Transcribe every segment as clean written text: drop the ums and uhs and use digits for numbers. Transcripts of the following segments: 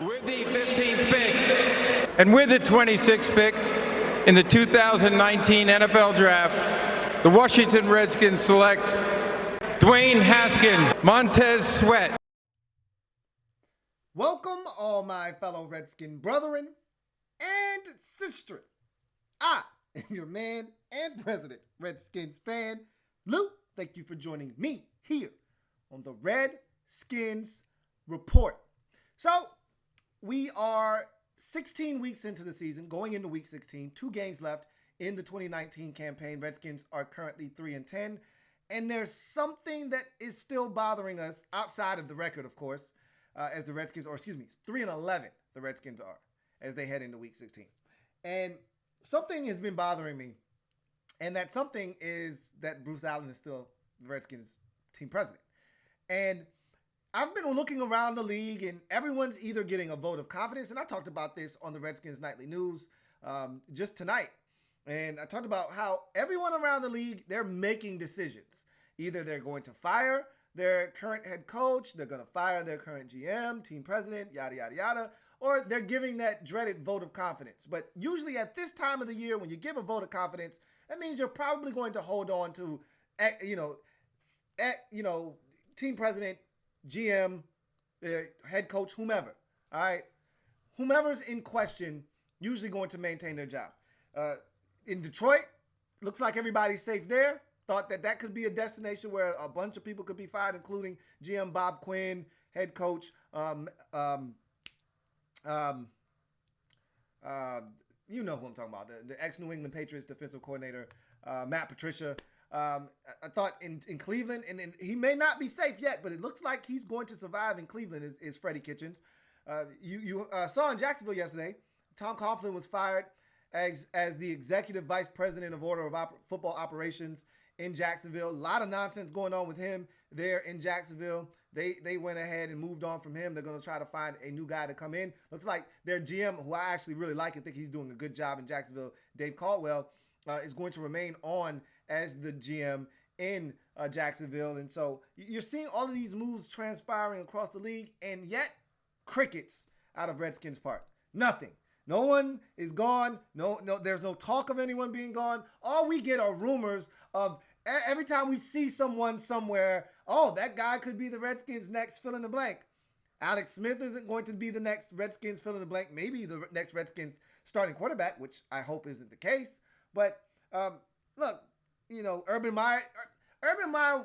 With the 15th pick and with the 26th pick in the 2019 NFL Draft, the Washington Redskins select Dwayne Haskins, Montez Sweat. Welcome, all my fellow Redskin brethren and sister. I am your man and president, Redskins fan, Lou. Thank you for joining me here on the Redskins Report. So, we are 16 weeks into the season, going into week 16, 2 games left in the 2019 campaign. Redskins are currently 3-10, and there's something that is still bothering us outside of the record, of course, as the Redskins, 3-11, the Redskins are, as they head into week 16. And something has been bothering me, and that something is that Bruce Allen is still the Redskins team president. And I've been looking around the league, and everyone's either getting a vote of confidence, and I talked about this on the Redskins Nightly News just tonight. And I talked about how everyone around the league, they're making decisions. Either they're going to fire their current head coach, they're going to fire their current GM, team president, yada, yada, yada, or they're giving that dreaded vote of confidence. But usually at this time of the year, when you give a vote of confidence, that means you're probably going to hold on to, team president, GM, head coach, whomever. All right. Whomever's in question, usually going to maintain their job. In Detroit, looks like everybody's safe there. Thought that could be a destination where a bunch of people could be fired, including GM Bob Quinn, head coach, you know who I'm talking about, the ex-New England Patriots defensive coordinator, Matt Patricia. I thought in Cleveland, and he may not be safe yet, but it looks like he's going to survive in Cleveland, is Freddie Kitchens. You saw in Jacksonville yesterday, Tom Coughlin was fired as the executive vice president of Order of Football Operations in Jacksonville. A lot of nonsense going on with him there in Jacksonville. They went ahead and moved on from him. They're going to try to find a new guy to come in. Looks like their GM, who I actually really like and think he's doing a good job in Jacksonville, Dave Caldwell, is going to remain on as the GM in Jacksonville. And so you're seeing all of these moves transpiring across the league, and yet crickets out of Redskins Park. Nothing. No one is gone. No, there's no talk of anyone being gone. All we get are rumors of every time we see someone somewhere, oh, that guy could be the Redskins' next fill in the blank. Alex Smith isn't going to be the next Redskins fill in the blank. Maybe the next Redskins starting quarterback, which I hope isn't the case. But look, Urban Meyer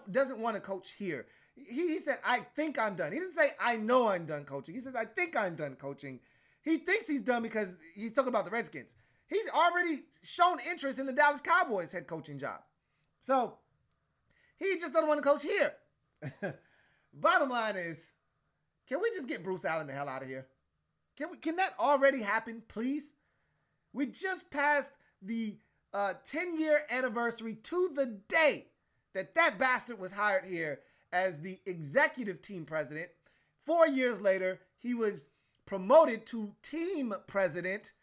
doesn't want to coach here. He said, I think I'm done. He didn't say, I know I'm done coaching. He said, I think I'm done coaching. He thinks he's done because he's talking about the Redskins. He's already shown interest in the Dallas Cowboys head coaching job. So he just doesn't want to coach here. Bottom line is, can we just get Bruce Allen the hell out of here? Can that already happen, please? We just passed the 10-year anniversary to the day that bastard was hired here as the executive team president. 4 years later, he was promoted to team president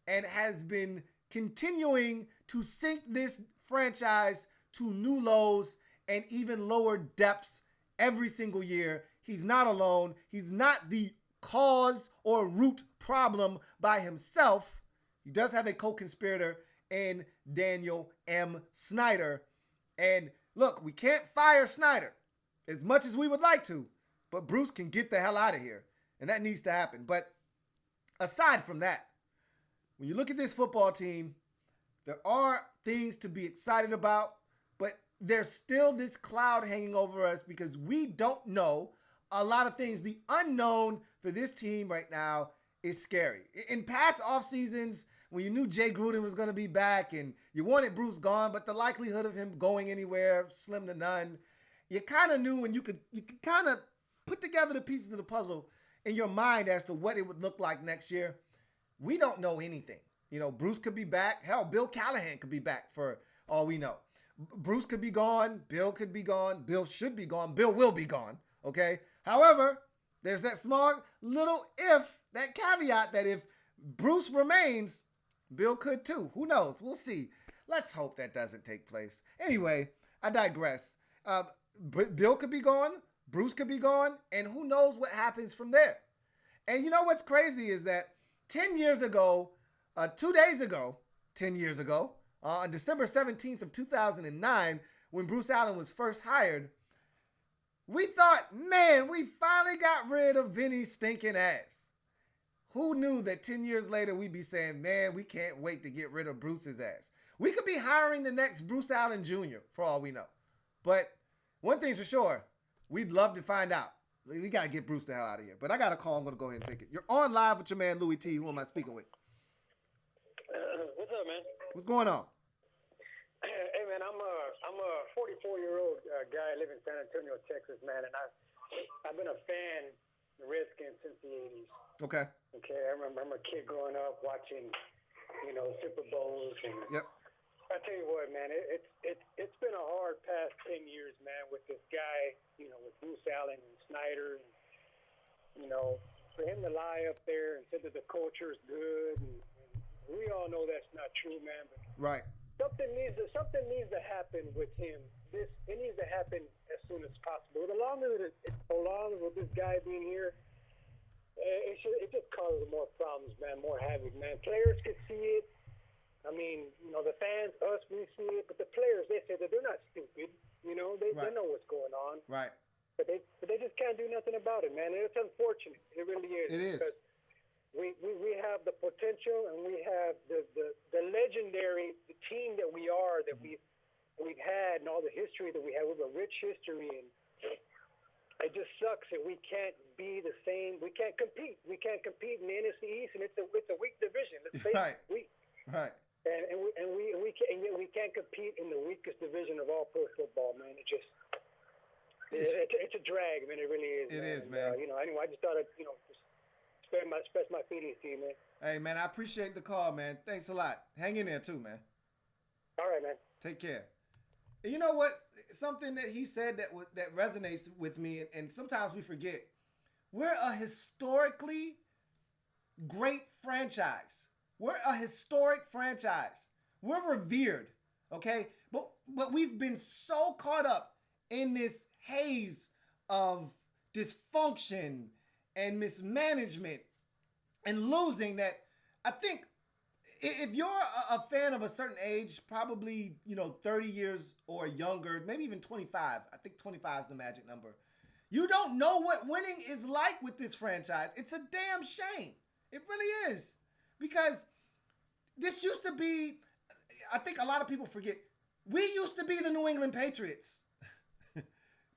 and has been continuing to sink this franchise to new lows and even lower depths every single year. He's not alone. He's not the cause or root problem by himself. He does have a co-conspirator in Daniel M. Snyder. And look, we can't fire Snyder as much as we would like to, but Bruce can get the hell out of here. And that needs to happen. But aside from that, when you look at this football team, there are things to be excited about, but there's still this cloud hanging over us because we don't know a lot of things. The unknown for this team right now is scary. In past off seasons, when you knew Jay Gruden was going to be back and you wanted Bruce gone, but the likelihood of him going anywhere slim to none, you kind of knew, and you could kind of put together the pieces of the puzzle in your mind as to what it would look like next year. We don't know anything. Bruce could be back. Hell, Bill Callahan could be back for all we know. Bruce could be gone. Bill could be gone. Bill should be gone. Bill will be gone. Okay. However, there's that small little that caveat that if Bruce remains, Bill could too. Who knows? We'll see. Let's hope that doesn't take place. Anyway, I digress. Bill could be gone. Bruce could be gone, and who knows what happens from there. And you know what's crazy is that 10 years ago, 2 days ago, 10 years ago, on December 17th of 2009, when Bruce Allen was first hired, we thought, man, we finally got rid of Vinny's stinking ass. Who knew that 10 years later we'd be saying, man, we can't wait to get rid of Bruce's ass. We could be hiring the next Bruce Allen Jr. for all we know. But one thing's for sure, we'd love to find out. We got to get Bruce the hell out of here. But I got a call. I'm going to go ahead and take it. You're on live with your man, Louis T. Who am I speaking with? What's up, man? What's going on? Hey, man, I'm a 44-year-old guy. I live in San Antonio, Texas, man, and I've been a fan of the Redskins since the 80s. Okay. Okay, I remember I'm a kid growing up watching, Super Bowls, and Yep. I tell you what, man, it's been a hard past 10 years, man, with this guy, with Bruce Allen and Snyder, and for him to lie up there and say that the culture is good, and we all know that's not true, man. But Right. something needs to happen with him. It needs to happen as soon as possible. The longer that it prolongs with this guy being here, it just causes more problems, man, more havoc, man. Players can see it. I mean, the fans, us, we see it, but the players, they say that they're not stupid. They know what's going on. Right. But they just can't do nothing about it, man. And it's unfortunate. It really is. It is. Because we have the potential, and we have the legendary team that we are, that we've had, and all the history that we have. We have a rich history, and it just sucks that we can't be the same. We can't compete. We can't compete in the NFC East, and it's a weak division. Let's face it, weak. Right. And we can't compete in the weakest division of all pro football, man. It's a drag, man. It really is. It man. is, man. Anyway, I just thought I'd just express my feelings to you, man. Hey, man, I appreciate the call, man. Thanks a lot. Hang in there too, man. All right, man. Take care. You know what? Something that he said that resonates with me, and sometimes we forget. We're a historically great franchise. We're a historic franchise. We're revered, okay? But we've been so caught up in this haze of dysfunction and mismanagement and losing that I think if you're a fan of a certain age, probably, 30 years or younger, maybe even 25, I think 25 is the magic number, you don't know what winning is like with this franchise. It's a damn shame. It really is. Because this used to be, I think a lot of people forget, we used to be the New England Patriots.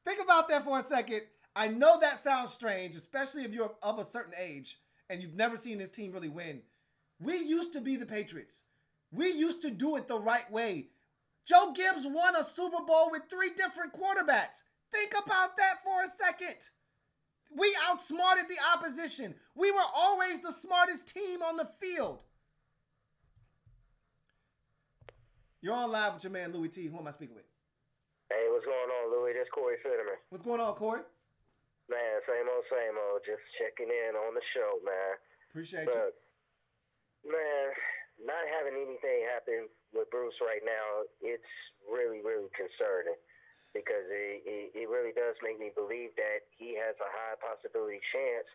Think about that for a second. I know that sounds strange, especially if you're of a certain age and you've never seen this team really win. We used to be the Patriots. We used to do it the right way. Joe Gibbs won a Super Bowl with 3 different quarterbacks. Think about that for a second. We outsmarted the opposition. We were always the smartest team on the field. You're on live with your man, Louis T. Who am I speaking with? Hey, what's going on, Louis? This Corey Fitterman. What's going on, Corey? Man, same old. Just checking in on the show, man. Appreciate you. Man, not having anything happen with Bruce right now, it's really, really concerning because it really does make me believe that he has a high possibility chance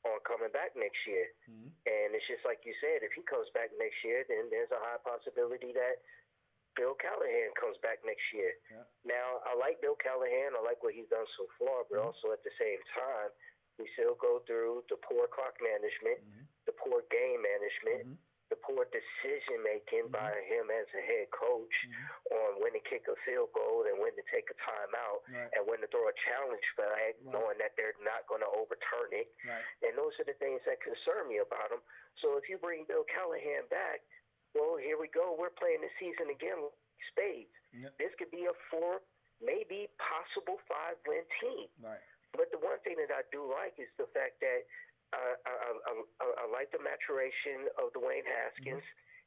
on coming back next year. Mm-hmm. And it's just like you said, if he comes back next year, then there's a high possibility that Bill Callahan comes back next year. Yeah. Now, I like Bill Callahan. I like what he's done so far, but also at the same time, we still go through the poor clock management, the poor game management, the poor decision-making by him as a head coach on when to kick a field goal and when to take a timeout and when to throw a challenge flag, knowing that they're not going to overturn it. And those are the things that concern me about him. So if you bring Bill Callahan back, well, here we go. We're playing the season again with spades. This could be a 4, maybe possible 5-win team. But the one thing that I do like is the fact that I like the maturation of Dwayne Haskins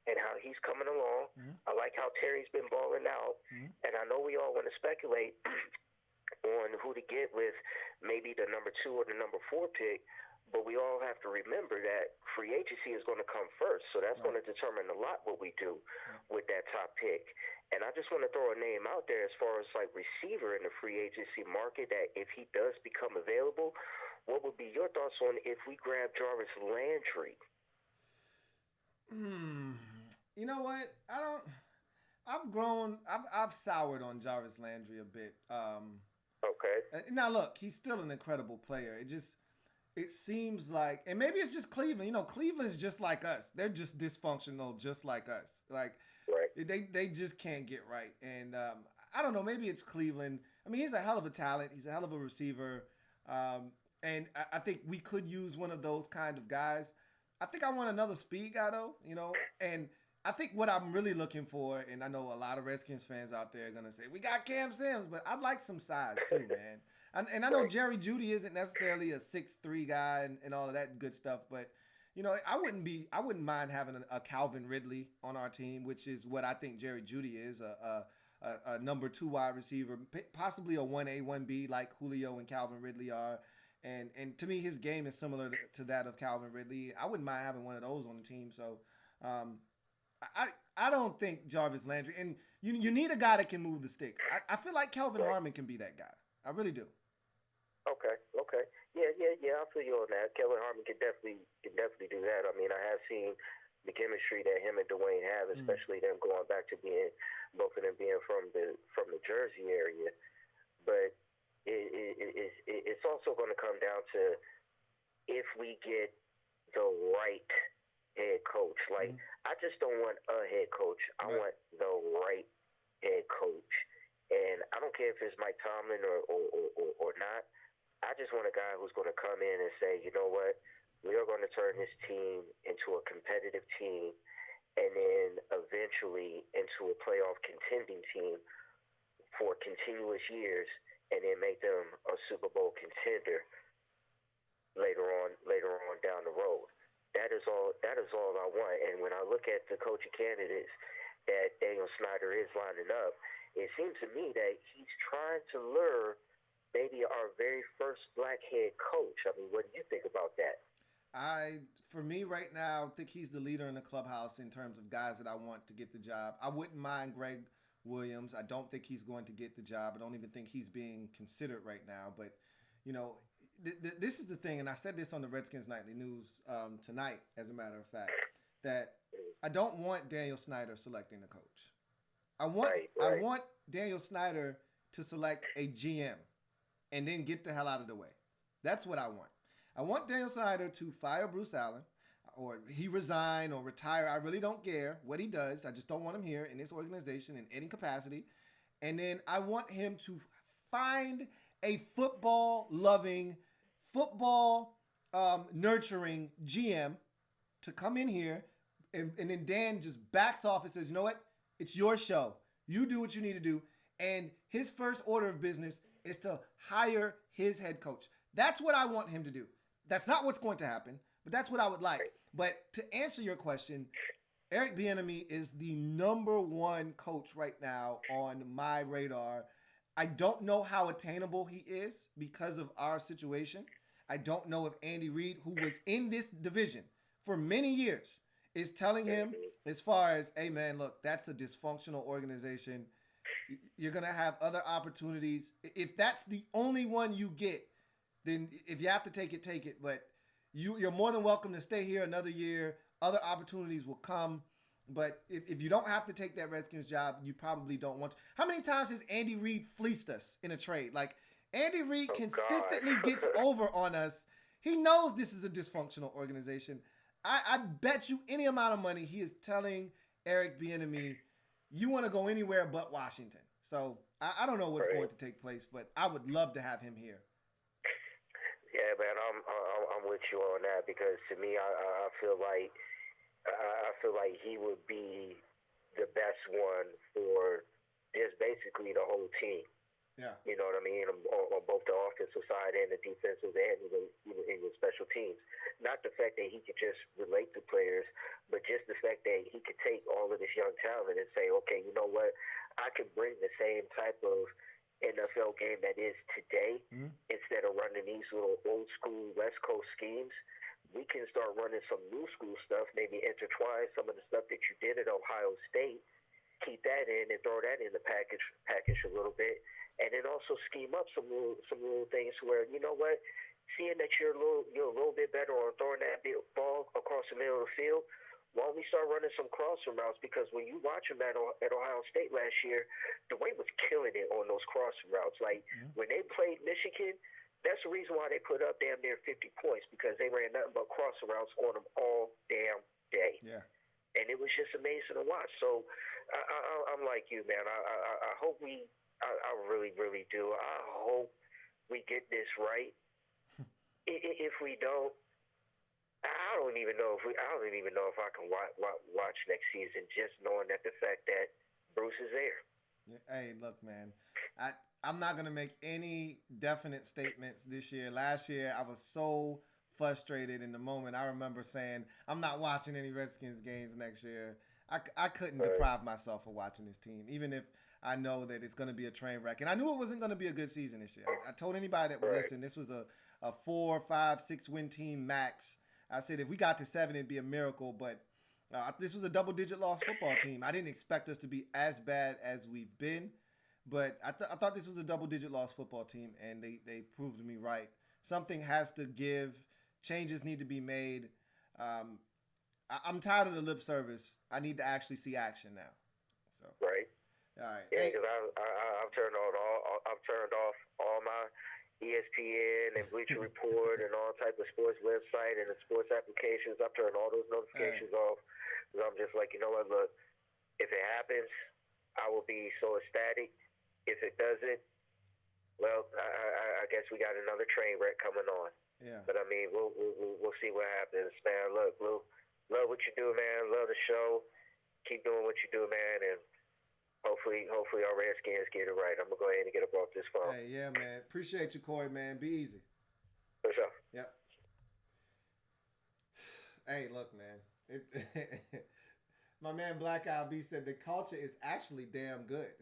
and how he's coming along. I like how Terry's been balling out. And I know we all want to speculate on who to get with maybe the number 2 or the number 4 pick. But we all have to remember that free agency is going to come first, so that's going to determine a lot what we do with that top pick. And I just want to throw a name out there as far as like receiver in the free agency market, that if he does become available, what would be your thoughts on if we grab Jarvis Landry? You know what? I've soured on Jarvis Landry a bit. Okay. Now look, he's still an incredible player. It seems like, and maybe it's just Cleveland. You know, Cleveland's just like us. They're just dysfunctional, just like us. Like, they just can't get right. And I don't know. Maybe it's Cleveland. I mean, he's a hell of a talent. He's a hell of a receiver. And I think we could use one of those kind of guys. I think I want another speed guy, though. You know, and I think what I'm really looking for, and I know a lot of Redskins fans out there are gonna say we got Cam Sims, but I'd like some size too, man. And I know Jerry Jeudy isn't necessarily a 6'3" guy and all of that good stuff, but you know, I wouldn't mind having a Calvin Ridley on our team, which is what I think Jerry Jeudy is, a number 2 wide receiver, possibly a 1A, 1B like Julio and Calvin Ridley are. And to me, his game is similar to that of Calvin Ridley. I wouldn't mind having one of those on the team. So I don't think Jarvis Landry, and you need a guy that can move the sticks. I feel like Kelvin Harmon can be that guy. I really do. Okay. Yeah. I feel you on that. Kevin Harmon can definitely do that. I mean, I have seen the chemistry that him and Dwayne have, especially them going back to both of them being from the Jersey area. But it's also going to come down to if we get the right head coach. Like, I just don't want a head coach. I want the right head coach. And I don't care if it's Mike Tomlin or not. I just want a guy who's going to come in and say, you know what, we are going to turn this team into a competitive team and then eventually into a playoff contending team for continuous years, and then make them a Super Bowl contender later on down the road. That is all I want. And when I look at the coaching candidates that Daniel Snyder is lining up, it seems to me that he's trying to lure maybe our very first black head coach. I mean, what do you think about that? For me right now, I think he's the leader in the clubhouse in terms of guys that I want to get the job. I wouldn't mind Greg Williams. I don't think he's going to get the job. I don't even think he's being considered right now. But, you know, this is the thing, and I said this on the Redskins Nightly News tonight, as a matter of fact, that I don't want Daniel Snyder selecting the coach. I want Daniel Snyder to select a GM and then get the hell out of the way. That's what I want. I want Daniel Snyder to fire Bruce Allen, or he resign or retire. I really don't care what he does. I just don't want him here in this organization in any capacity. And then I want him to find a football-loving, football-nurturing GM to come in here, and then Dan just backs off and says, you know what? It's your show. You do what you need to do. And his first order of business is to hire his head coach. That's what I want him to do. That's not what's going to happen, but that's what I would like. But to answer your question, Eric Bieniemy is the number 1 coach right now on my radar. I don't know how attainable he is because of our situation. I don't know if Andy Reid, who was in this division for many years, is telling him as far as, hey, man, look, that's a dysfunctional organization. You're going to have other opportunities. If that's the only one you get, then if you have to take it, take it. But you're more than welcome to stay here another year. Other opportunities will come. But if you don't have to take that Redskins job, you probably don't want to. How many times has Andy Reid fleeced us in a trade? Like, Andy Reid consistently gets over on us. He knows this is a dysfunctional organization. I bet you any amount of money he is telling Eric Bieniemy, you want to go anywhere but Washington. So I don't know what's going to take place, but I would love to have him here. Yeah, man, I'm with you on that, because to me, I feel like he would be the best one for just basically the whole team. Yeah. You know what I mean? On both the offensive side and the defensive end, in the special teams. Not the fact that he could just relate to players, but just the fact that he could take all of this young talent and say, okay, you know what? I could bring the same type of NFL game that is today instead of running these these little old school West Coast schemes, we can start running some new school stuff, maybe intertwine some of the stuff that you did at Ohio State, keep that in and throw that in the package a little bit, and then also scheme up some little things where, you know what, seeing that you're a little bit better on throwing that ball across the middle of the field, why don't we start running some crossing routes? Because when you watch him at Ohio State last year, Dwayne was killing it on those crossing routes. Like, when they played Michigan, that's the reason why they put up damn near 50 points, because they ran nothing but crossing routes on them all damn day. Yeah. And it was just amazing to watch. So I'm like you, man. I hope I really, really do. I hope we get this right. If we don't, I don't even know if I can watch next season, just knowing that the fact that Bruce is there. Yeah. Hey, look, man, I'm not gonna make any definite statements this year. Last year, I was so frustrated in the moment. I remember saying, I'm not watching any Redskins games next year. I couldn't deprive myself of watching this team, even if I know that it's going to be a train wreck. And I knew it wasn't going to be a good season this year. I told anybody that would listen, this was a 4, 5, 6 win team max. I said if we got to 7, it'd be a miracle. But this was a double-digit loss football team. I didn't expect us to be as bad as we've been. But I thought this was a double-digit loss football team, and they proved me right. Something has to give. Changes need to be made. I'm tired of the lip service. I need to actually see action now. So right. All right. Yeah, because I've turned off all my ESPN and Bleacher Report and all type of sports website and the sports applications. I've turned all those notifications off because I'm just like, you know what? Look, if it happens, I will be so ecstatic. If it doesn't, well, I guess we got another train wreck coming on. Yeah. But I mean, we'll see what happens, man. Look, Lou, love what you do, man. Love the show. Keep doing what you do, man, and hopefully our Redskins get it right. I'm gonna go ahead and get up off this phone. Hey, yeah, man. Appreciate you, Corey, man. Be easy. For sure. Yep. Hey, look, man. My man Black Eyed B said the culture is actually damn good.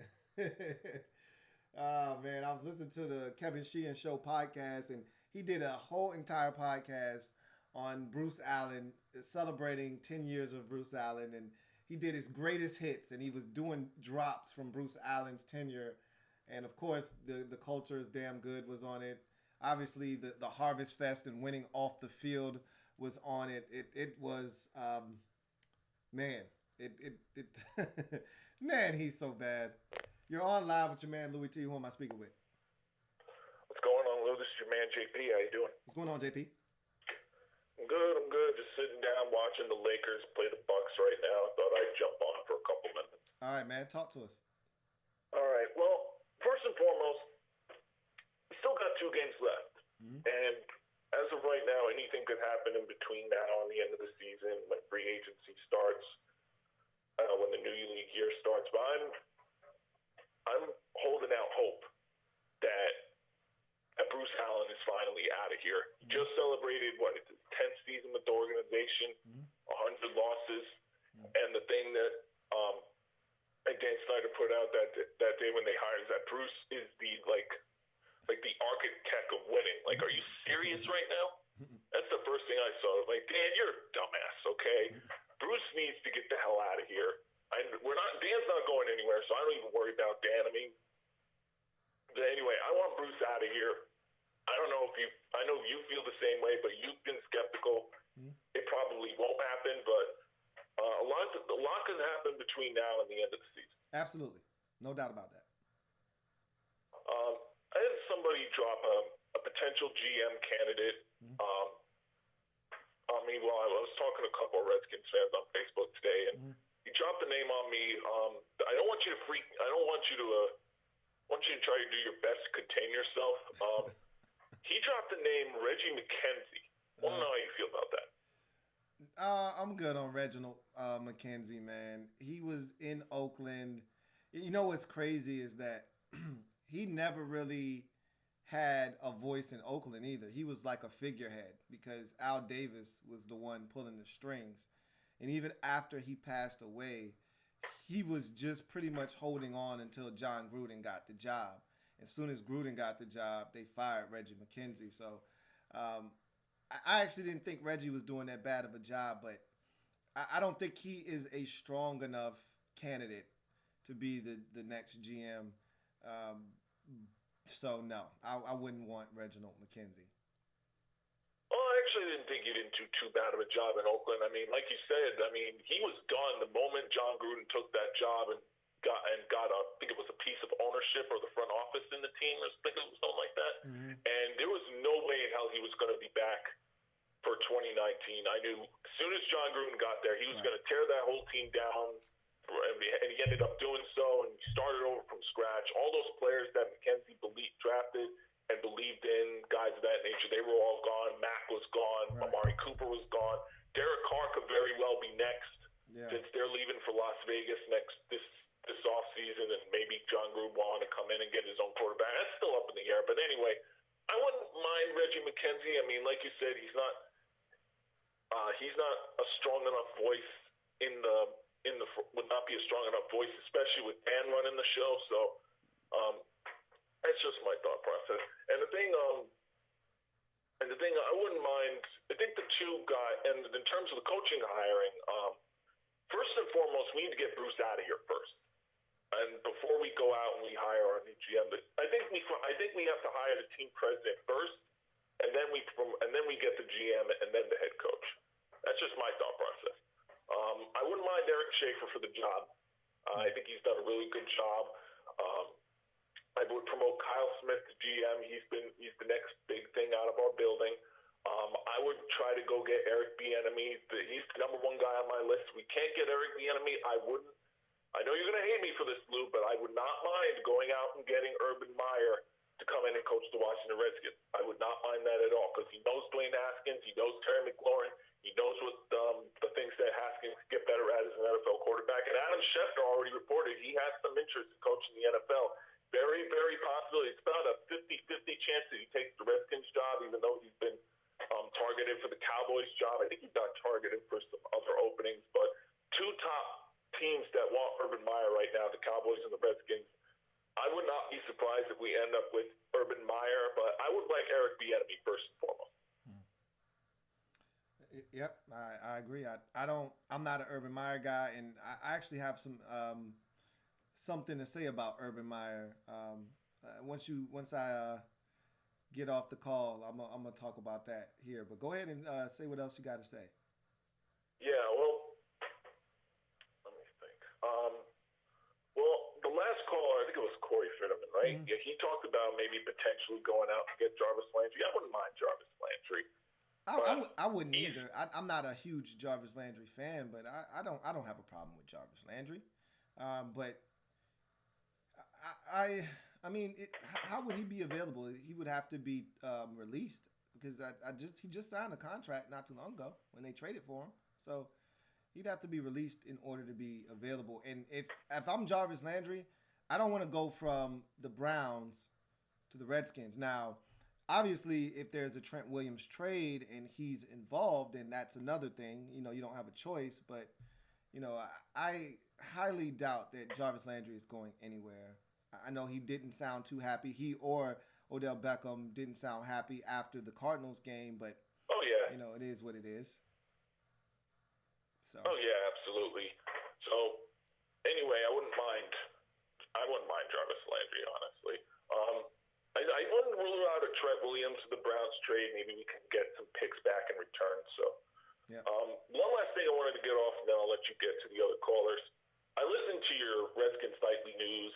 Oh man, I was listening to the Kevin Sheehan Show podcast, and he did a whole entire podcast on Bruce Allen, celebrating 10 years of Bruce Allen, and he did his greatest hits, and he was doing drops from Bruce Allen's tenure. And of course, the culture is damn good was on it. Obviously, the Harvest Fest and winning off the field was on it. It was, man, man, he's so bad. You're on live with your man Louis T. Who am I speaking with? What's going on, Lou? This is your man JP. How you doing? What's going on, JP? I'm good. Just sitting down watching the Lakers play the Bucks right now. I thought I'd jump on for a couple minutes. All right, man. Talk to us. All right. Well, first and foremost, we still got 2 games left. Mm-hmm. And as of right now, anything could happen in between now and the end of the season when free agency starts, when the new league year starts. But I'm holding out hope that Bruce Allen is finally out of here. He just celebrated, it's his 10th season with the organization, 100 losses. And the thing that Dan Snyder put out that day when they hired is that Bruce is the the architect of winning. Like, are you serious right now? That's the first thing I saw. Like, Dan, you're a dumbass, okay? Bruce needs to get the hell out of here. Dan's not going anywhere, so I don't even worry about Dan. I mean, anyway, I want Bruce out of here. I don't know I know you feel the same way, but you've been skeptical. It probably won't happen, but a lot can happen between now and the end of the season. Absolutely. No doubt about that. I had somebody drop a potential GM candidate. Meanwhile, I was talking to a couple of Redskins fans on Facebook today, and he dropped a name on me. I don't want you to freak. I want you to try to do your best to contain yourself. He dropped the name Reggie McKenzie. I want to know how you feel about that. I'm good on Reginald McKenzie, man. He was in Oakland. You know what's crazy is that he never really had a voice in Oakland either. He was like a figurehead because Al Davis was the one pulling the strings. And even after he passed away, he was just pretty much holding on until John Gruden got the job. as soon as Gruden got the job, they fired Reggie McKenzie. So I actually didn't think Reggie was doing that bad of a job, but I don't think he is a strong enough candidate to be the next GM. So no, I wouldn't want Reginald McKenzie. Well, I actually didn't think he didn't do too bad of a job in Oakland. I mean, like you said, I mean, he was gone the moment John Gruden took that job and got I think it was a piece of ownership or the front office in the team, or something like that. Mm-hmm. And there was no way in hell he was going to be back for 2019. I knew as soon as John Gruden got there, he was going to tear that whole team down, and he ended up doing so, and he started over from scratch. All those players that McKenzie drafted and believed in, guys of that nature, they were all gone. Mack was gone. Right. Amari Cooper was gone. Derek Carr could very well be next, since they're leaving for Las Vegas this offseason, and maybe John Gruden wanted to come in and get his own quarterback. That's still up in the air. But anyway, I wouldn't mind Reggie McKenzie. I mean, like you said, he's not a strong enough voice would not be a strong enough voice, especially with Dan running the show. So that's just my thought process. And the thing I wouldn't mind. I think the two guys, and in terms of the coaching hiring, first and foremost, we need to get Bruce out of here first. And before we go out and we hire our new GM, I think we have to hire the team president first, and then we get the GM and then the head coach. That's just my thought process. I wouldn't mind Eric Schaefer for the job. I think he's done a really good job. I would promote Kyle Smith to GM. He's the next big thing out of our building. I would try to go get Eric Bieniemy. He's the number one guy on my list. We can't get Eric Bieniemy. I know you're going to hate me for this, Lou, but I would not mind going out and getting Urban Meyer to come in and coach the Washington Redskins. I would not mind that at all, because he knows Dwayne Haskins, he knows Terry McLaurin, he knows what the things that Haskins can get better at as an NFL quarterback. And Adam Schefter already reported he has some interest in coaching the NFL. Very, very possibility. It's about a 50-50 chance that he takes the Redskins job, even though he's been targeted for the Cowboys job. I think he got targeted for some other openings. But two top teams that want Urban Meyer right now, the Cowboys and the Redskins. I would not be surprised if we end up with Urban Meyer, but I would like Eric Bieniemy first and foremost. Yep, I agree. I'm not an Urban Meyer guy, and I actually have something to say about Urban Meyer. Once I get off the call, I'm gonna talk about that here. But go ahead and say what else you got to say. Yeah, well, let me think. Well, the last caller, I think it was Corey Fitterman, right? Mm-hmm. Yeah, he talked about maybe potentially going out to get Jarvis Landry. I wouldn't mind Jarvis Landry. I wouldn't either. I'm not a huge Jarvis Landry fan, but I don't have a problem with Jarvis Landry. But I mean, how would he be available? He would have to be released, because he just signed a contract not too long ago when they traded for him. So he'd have to be released in order to be available. And if I'm Jarvis Landry, I don't want to go from the Browns to the Redskins. Now, obviously, if there's a Trent Williams trade and he's involved, then that's another thing. You don't have a choice. But, I highly doubt that Jarvis Landry is going anywhere. I know he didn't sound too happy. He or Odell Beckham didn't sound happy after the Cardinals game. But, oh yeah, it is what it is. So. Oh yeah, absolutely. So anyway, I wouldn't mind Jarvis Landry, honestly. I wouldn't rule out a Trent Williams to the Browns trade. Maybe we can get some picks back in return. So, yeah. One last thing I wanted to get off, and then I'll let you get to the other callers. I listened to your Redskins Nightly News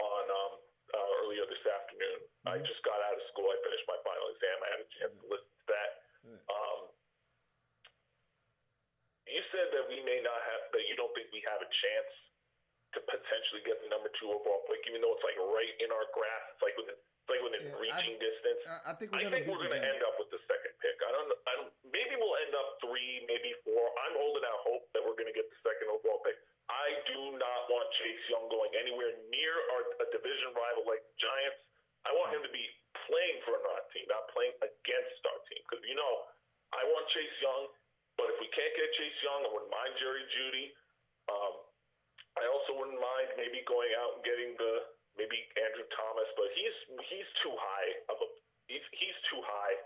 on earlier this afternoon. Mm-hmm. I just got out of school. I finished my final exam. I had a chance to listen to that. You said that we may not have, that you don't think we have a chance to potentially get the number 2 overall pick, even though it's like right in our grasp. It's like within reaching distance. I think we're going to end up with the second pick. I don't. Maybe we'll end up 3, maybe 4. I'm holding out hope that we're going to get the second overall pick. I do not want Chase Young going anywhere near a division rival like the Giants. I want him to be playing for our team, not playing against our team. Because I want Chase Young. But if we can't get Chase Young, I wouldn't mind Jerry Jeudy. I also wouldn't mind maybe going out and getting maybe Andrew Thomas Thomas, but he's too high. He's too high.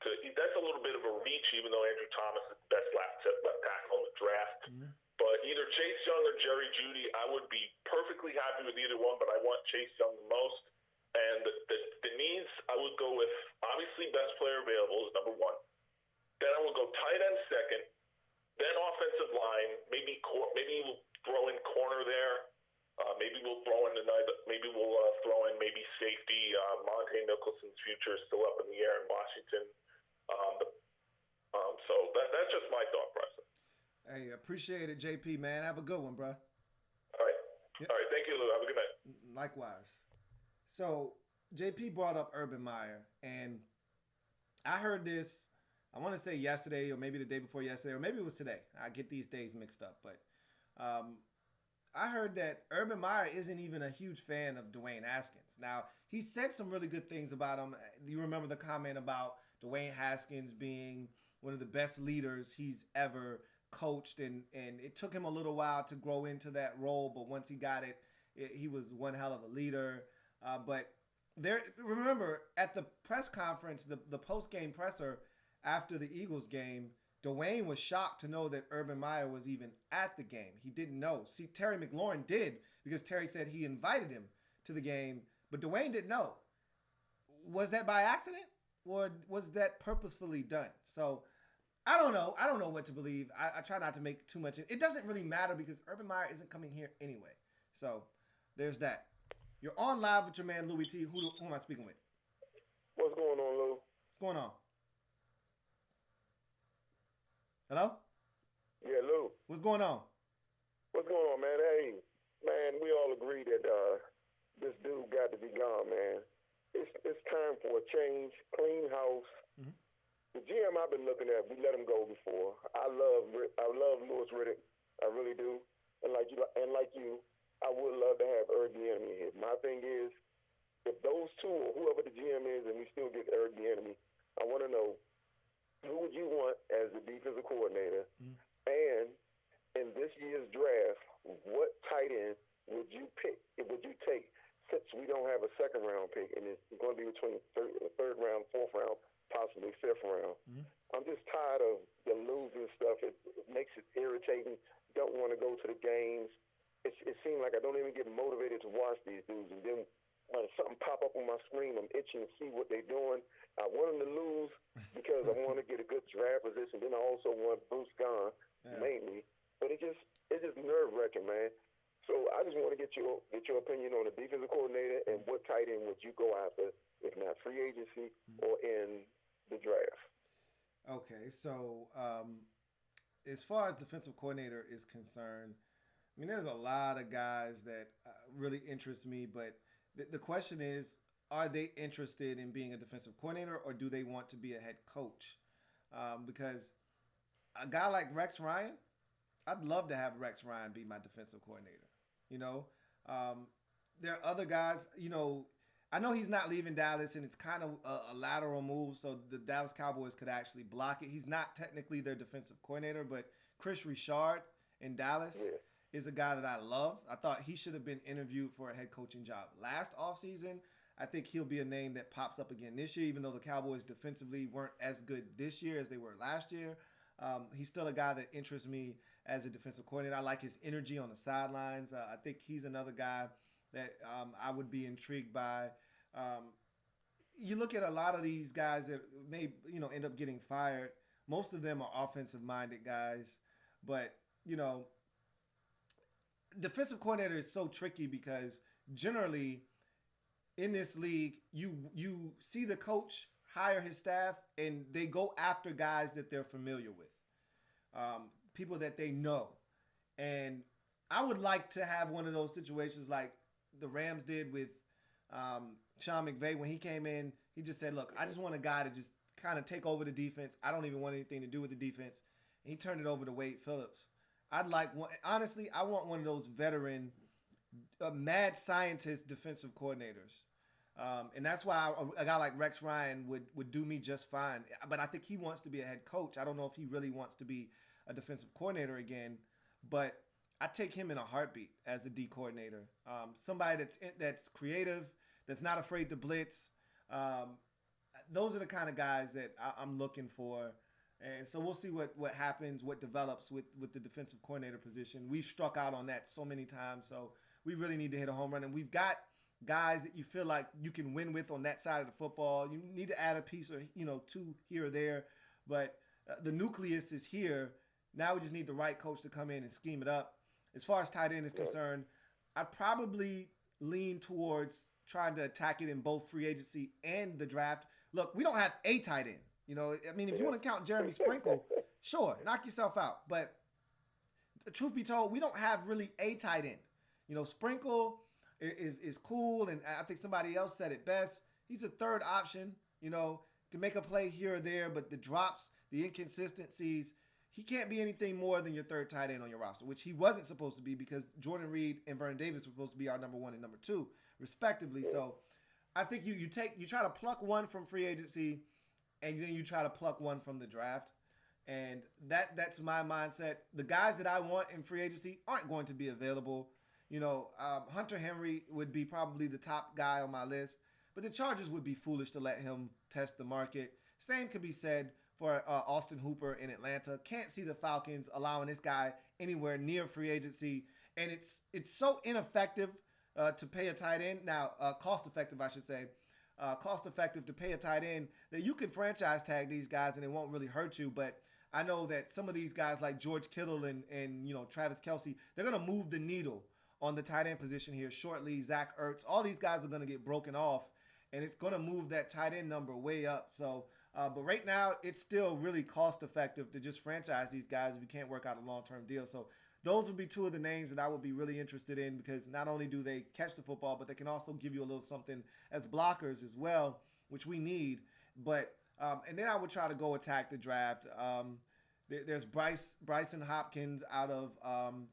That's a little bit of a reach, even though Andrew Thomas is the best left tackle in the draft. Mm-hmm. But either Chase Young or Jerry Jeudy, I would be perfectly happy with either one, but I want Chase Young the most. And the needs, I would go with, obviously, best player available is number one. Then I would go tight end second. Then offensive line, maybe we'll throw in corner there. Maybe we'll throw in maybe safety. Monte Nicholson's future is still up in the air in Washington. So that's just my thought process. Hey, appreciate it, JP, man. Have a good one, bro. All right. Yep. All right. Thank you, Lou. Have a good night. Likewise. So JP brought up Urban Meyer, and I heard this, I want to say yesterday or maybe the day before yesterday, or maybe it was today. I get these days mixed up, but I heard that Urban Meyer isn't even a huge fan of Dwayne Haskins. Now, he said some really good things about him. You remember the comment about Dwayne Haskins being one of the best leaders he's ever coached, and it took him a little while to grow into that role, but once he got it, he was one hell of a leader. But remember, at the press conference, the post-game presser after the Eagles game, Dwayne was shocked to know that Urban Meyer was even at the game. He didn't know. See, Terry McLaurin did, because Terry said he invited him to the game, but Dwayne didn't know. Was that by accident, or was that purposefully done? So I don't know. I don't know what to believe. I try not to make too much. It doesn't really matter because Urban Meyer isn't coming here anyway. So there's that. You're on live with your man, Louis T. Who am I speaking with? What's going on, Lou? What's going on? Hello? Yeah, Lou. What's going on? What's going on, man? Hey, man, we all agree that this dude got to be gone, man. It's time for a change, clean house. Mm-hmm. The GM I've been looking at, we let him go before. I love Louis Riddick. I really do. And like you, I would love to have Eric Bieniemy here. My thing is, if those two or whoever the GM is, and we still get Eric Bieniemy, I want to know, who would you want as the defensive coordinator? Mm-hmm. And in this year's draft, what tight end would you pick? Would you take, since we don't have a second round pick, and it's going to be between third round, fourth round, possibly fifth round. Mm-hmm. I'm just tired of the losing stuff. It makes it irritating. Don't want to go to the games. It seems like I don't even get motivated to watch these dudes. And then when something pop up on my screen, I'm itching to see what they're doing. I want them to lose because I want to get a good draft position. Then I also want Bruce gone, mainly. But it's just nerve-wracking, man. So I just want to get your opinion on the defensive coordinator and what tight end would you go after, if not free agency or in the draft. Okay, so as far as defensive coordinator is concerned, I mean, there's a lot of guys that really interest me, but the question is, are they interested in being a defensive coordinator, or do they want to be a head coach? Because a guy like Rex Ryan, I'd love to have Rex Ryan be my defensive coordinator. You know, there are other guys, you know, I know he's not leaving Dallas, and it's kind of a lateral move, so the Dallas Cowboys could actually block it. He's not technically their defensive coordinator, but Chris Richard in Dallas is a guy that I love. I thought he should have been interviewed for a head coaching job last offseason. I think he'll be a name that pops up again this year, even though the Cowboys defensively weren't as good this year as they were last year. He's still a guy that interests me as a defensive coordinator. I like his energy on the sidelines. I think he's another guy that I would be intrigued by. You look at a lot of these guys that may, end up getting fired. Most of them are offensive-minded guys, but defensive coordinator is so tricky because generally in this league, you see the coach hire his staff and they go after guys that they're familiar with, people that they know. And I would like to have one of those situations like the Rams did with Sean McVay. When he came in, he just said, look, I just want a guy to just kind of take over the defense. I don't even want anything to do with the defense. And he turned it over to Wade Phillips. I'd like one, honestly, I want one of those veteran, mad scientist defensive coordinators. And that's why a guy like Rex Ryan would do me just fine. But I think he wants to be a head coach. I don't know if he really wants to be a defensive coordinator again. But I take him in a heartbeat as a D coordinator. Somebody that's creative, that's not afraid to blitz. Those are the kind of guys that I'm looking for. And so we'll see what happens, what develops with the defensive coordinator position. We've struck out on that so many times, so we really need to hit a home run. And we've got guys that you feel like you can win with on that side of the football. You need to add a piece or two here or there, but the nucleus is here. Now we just need the right coach to come in and scheme it up. As far as tight end is concerned, I'd probably lean towards trying to attack it in both free agency and the draft. Look, we don't have a tight end. I mean, if you want to count Jeremy Sprinkle, sure, knock yourself out. But truth be told, we don't have really a tight end. Sprinkle is cool, and I think somebody else said it best. He's a third option, can make a play here or there, but the drops, the inconsistencies, he can't be anything more than your third tight end on your roster, which he wasn't supposed to be because Jordan Reed and Vernon Davis were supposed to be our number 1 and number 2, respectively. So I think you try to pluck one from free agency, and then you try to pluck one from the draft. And that's my mindset. The guys that I want in free agency aren't going to be available. Hunter Henry would be probably the top guy on my list, but the Chargers would be foolish to let him test the market. Same could be said for Austin Hooper in Atlanta. Can't see the Falcons allowing this guy anywhere near free agency. And it's so ineffective to pay a tight end. Now, cost-effective, I should say. Cost-effective to pay a tight end that you can franchise tag these guys and it won't really hurt you. But I know that some of these guys like George Kittle and Travis Kelce, they're going to move the needle on the tight end position here shortly. Zach Ertz, all these guys are going to get broken off, and it's going to move that tight end number way up. So, but right now, it's still really cost-effective to just franchise these guys if you can't work out a long-term deal. So those would be two of the names that I would be really interested in because not only do they catch the football, but they can also give you a little something as blockers as well, which we need. But and then I would try to go attack the draft. There's Bryson Hopkins out of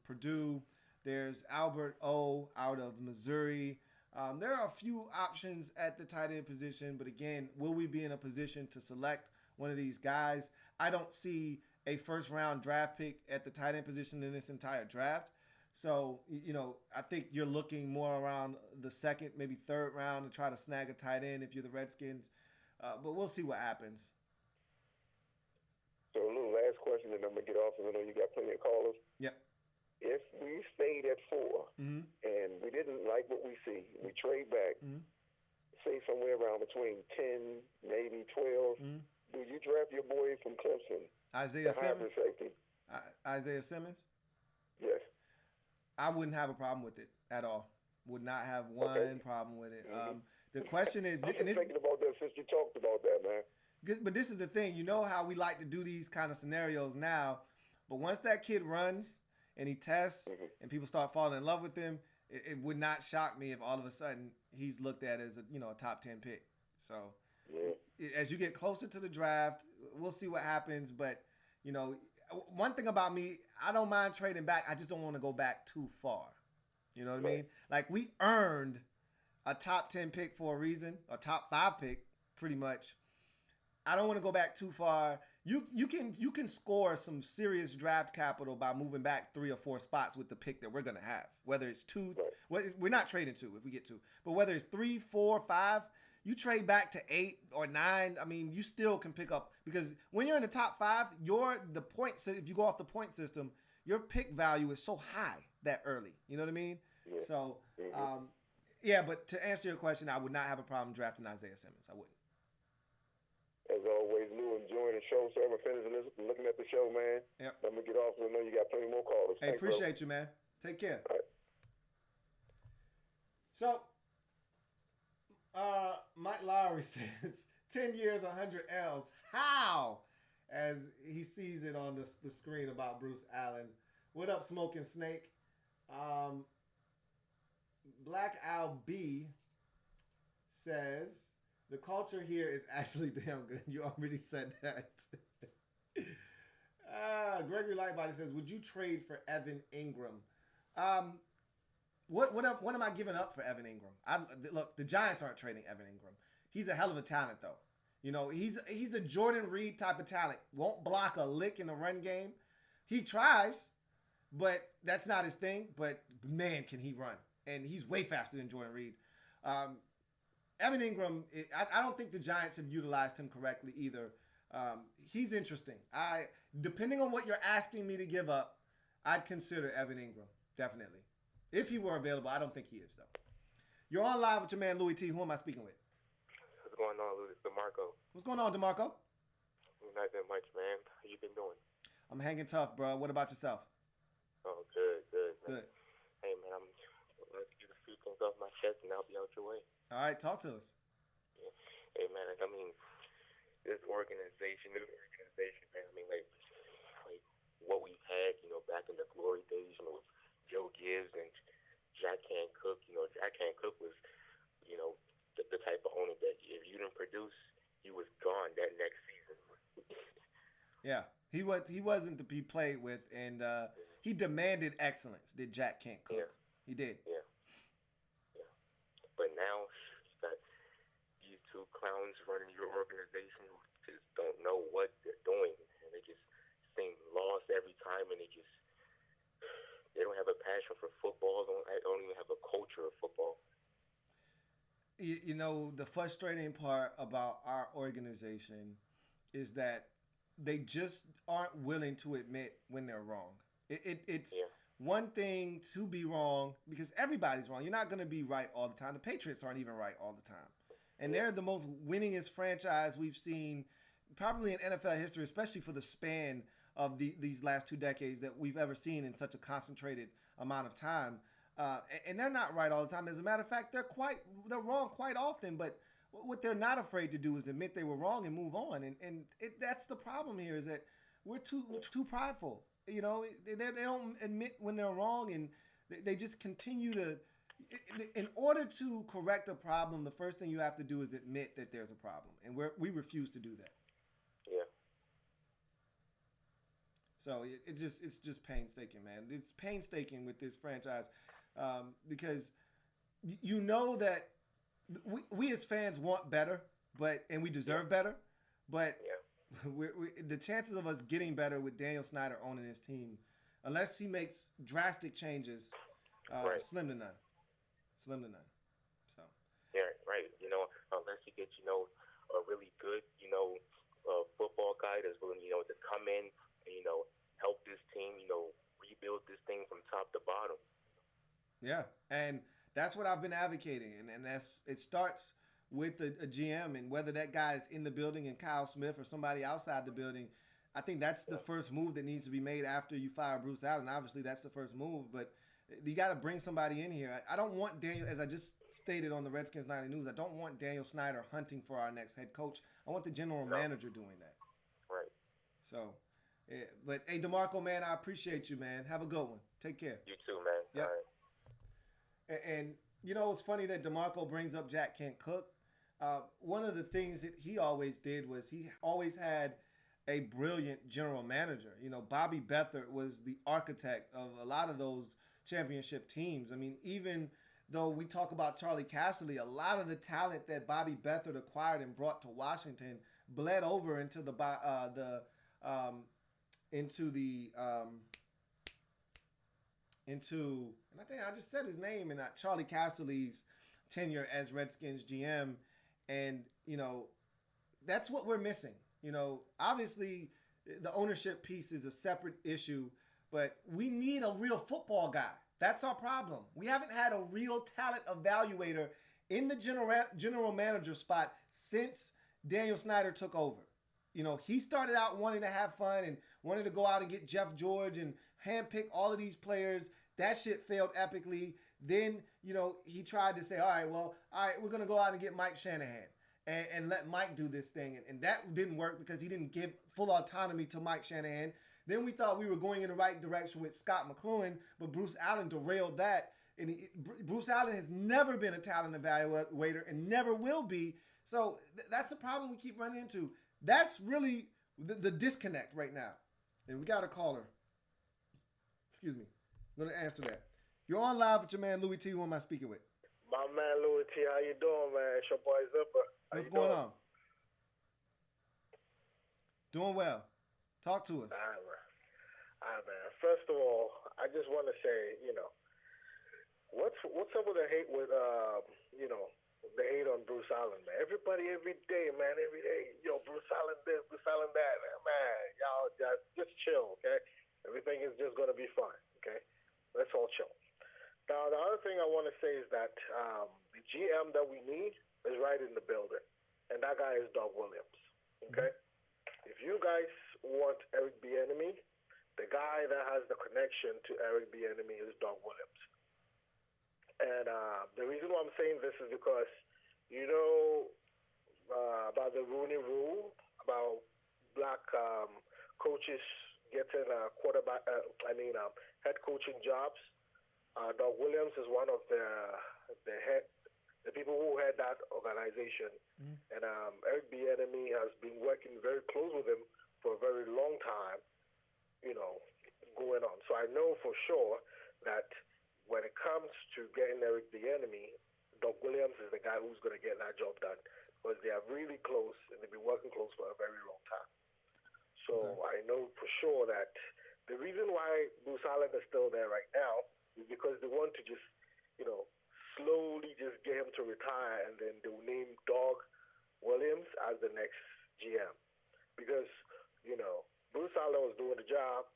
Purdue. There's Albert O out of Missouri. There are a few options at the tight end position, but again, will we be in a position to select one of these guys? I don't see a first-round draft pick at the tight end position in this entire draft. So, I think you're looking more around the second, maybe third round to try to snag a tight end if you're the Redskins. But we'll see what happens. So, Lou, last question, and I'm going to get off, and I know you got plenty of callers. Yep. If we stayed at 4 and we didn't like what we see, we trade back, say somewhere around between 10, maybe 12, do you draft your boy from Clemson? Isaiah Simmons? Safety? Isaiah Simmons? Yes. I wouldn't have a problem with it at all. Would not have one problem with it. The question is... I'm just thinking about that since you talked about that, man. But this is the thing. You know how we like to do these kind of scenarios now, but once that kid runs and he tests and people start falling in love with him, it would not shock me if all of a sudden he's looked at as a top 10 pick. So as you get closer to the draft, we'll see what happens. But, one thing about me, I don't mind trading back. I just don't want to go back too far. You know what I mean? Like we earned a top 10 pick for a reason, a top 5 pick pretty much. I don't want to go back too far. You can score some serious draft capital by moving back 3 or 4 spots with the pick that we're going to have. Whether it's 2, we're not trading 2 if we get 2. But whether it's 3, 4, 5, you trade back to 8 or 9. I mean, you still can pick up because when you're in the top 5, if you go off the point system, your pick value is so high that early. You know what I mean? Yeah. So, but to answer your question, I would not have a problem drafting Isaiah Simmons. I wouldn't. As always, Lou, enjoying the show. So I'm finishing looking at the show, man. Yep. Let me get off. I know you got plenty more callers. Hey, appreciate you, man. Take care. All right. So, Mike Lowry says 10 years, 100 L's. How? As he sees it on the screen about Bruce Allen. What up, Smoking Snake? Black Al B says the culture here is actually damn good. You already said that. Gregory Lightbody says, would you trade for Evan Ingram? What am I giving up for Evan Ingram? Look, the Giants aren't trading Evan Ingram. He's a hell of a talent, though. He's a Jordan Reed type of talent. Won't block a lick in the run game. He tries, but that's not his thing. But, man, can he run. And he's way faster than Jordan Reed. Evan Ingram, I don't think the Giants have utilized him correctly either. He's interesting. Depending on what you're asking me to give up, I'd consider Evan Ingram, definitely. If he were available, I don't think he is, though. You're on live with your man, Louis T. Who am I speaking with? What's going on, Louis? DeMarco. What's going on, DeMarco? Not that much, man. How you been doing? I'm hanging tough, bro. What about yourself? Oh, good, man. Good. Hey, man, I'm going to get a few things off my chest, and I'll be out your way. All right, talk to us. Yeah. Hey, man, I mean, this organization, man, I mean, like what we've had, back in the glory days, with Joe Gibbs and Jack Cook. Jack Cook was, the type of owner that if you didn't produce, he was gone that next season. Yeah, he wasn't to be played with, and he demanded excellence. Did Jack Cook? Yeah. He did. Yeah. But now you got these two clowns running your organization who just don't know what they're doing, and they just seem lost every time, and they don't have a passion for football. They don't even have a culture of football. The frustrating part about our organization is that they just aren't willing to admit when they're wrong. It's one thing to be wrong because everybody's wrong. You're not going to be right all the time. The Patriots aren't even right all the time. And they're the most winningest franchise we've seen probably in NFL history, especially for the span of these last 2 decades that we've ever seen in such a concentrated amount of time. And they're not right all the time. As a matter of fact, they're wrong quite often. But what they're not afraid to do is admit they were wrong and move on. And that's the problem here is that we're too prideful. They don't admit when they're wrong, and they just continue to. In order to correct a problem, the first thing you have to do is admit that there's a problem, and we refuse to do that. Yeah. So it's just painstaking, man. It's painstaking with this franchise because you know that we as fans want better, and we deserve better, but the chances of us getting better with Daniel Snyder owning his team, unless he makes drastic changes, slim to none. Slim to none. So. Yeah, right. Unless you get a really good football guy that's willing to come in and help this team rebuild this thing from top to bottom. Yeah, and that's what I've been advocating, and it starts with a GM, and whether that guy is in the building and Kyle Smith or somebody outside the building, I think that's the first move that needs to be made after you fire Bruce Allen. Obviously, that's the first move, but you got to bring somebody in here. I don't want Daniel, as I just stated on the Redskins Nightly News, I don't want Daniel Snyder hunting for our next head coach. I want the general manager doing that. Right. So, but hey, DeMarco, man, I appreciate you, man. Have a good one. Take care. You too, man. Yep. All right. And it's funny that DeMarco brings up Jack Cook. One of the things that he always did was he always had a brilliant general manager. Bobby Beathard was the architect of a lot of those championship teams. I mean, even though we talk about Charlie Casserly, a lot of the talent that Bobby Beathard acquired and brought to Washington bled over into and I think I just said his name, and Charlie Casserly's tenure as Redskins GM, and that's what we're missing. Obviously the ownership piece is a separate issue, but we need a real football guy. That's our problem. We haven't had a real talent evaluator in the general manager spot since Daniel Snyder took over. He started out wanting to have fun and wanted to go out and get Jeff George and handpick all of these players. That shit failed epically. Then, he tried to say, all right, we're going to go out and get Mike Shanahan and let Mike do this thing. And that didn't work because he didn't give full autonomy to Mike Shanahan. Then we thought we were going in the right direction with Scott McCloughan, but Bruce Allen derailed that. And Bruce Allen has never been a talent evaluator and never will be. So that's the problem we keep running into. That's really the disconnect right now. And we got a caller. Excuse me. I'm going to answer that. You're on live with your man, Louis T. Who am I speaking with? My man, Louis T. How you doing, man? It's your boy Zipper. What's going on? Doing well. Talk to us. All right, man. First of all, I just want to say, what's up with the hate with, the hate on Bruce Allen, man. Everybody, every day, man, every day. Yo, Bruce Allen this, Bruce Allen that. Man, y'all just chill, okay? Everything is just going to be fine, okay? Let's all chill. Now, the other thing I want to say is that the GM that we need is right in the building, and that guy is Doug Williams, okay? If you guys want Eric Bieniemy, the guy that has the connection to Eric Bieniemy is Doug Williams. And the reason why I'm saying this is because, you know, about the Rooney Rule, about black coaches getting head coaching jobs. Doug Williams is one of the people who head that organization, and Eric Bieniemy has been working very close with him for a very long time, you know, going on. So I know for sure that when it comes to getting Eric Bieniemy, Doug Williams is the guy who's going to get that job done because they are really close and they've been working close for a very long time. So I know for sure that the reason why Bruce Allen is still there right now is because they want to just, you know, slowly just get him to retire and then they'll name Doug Williams as the next GM. Because, you know, Bruce Allen was doing the job,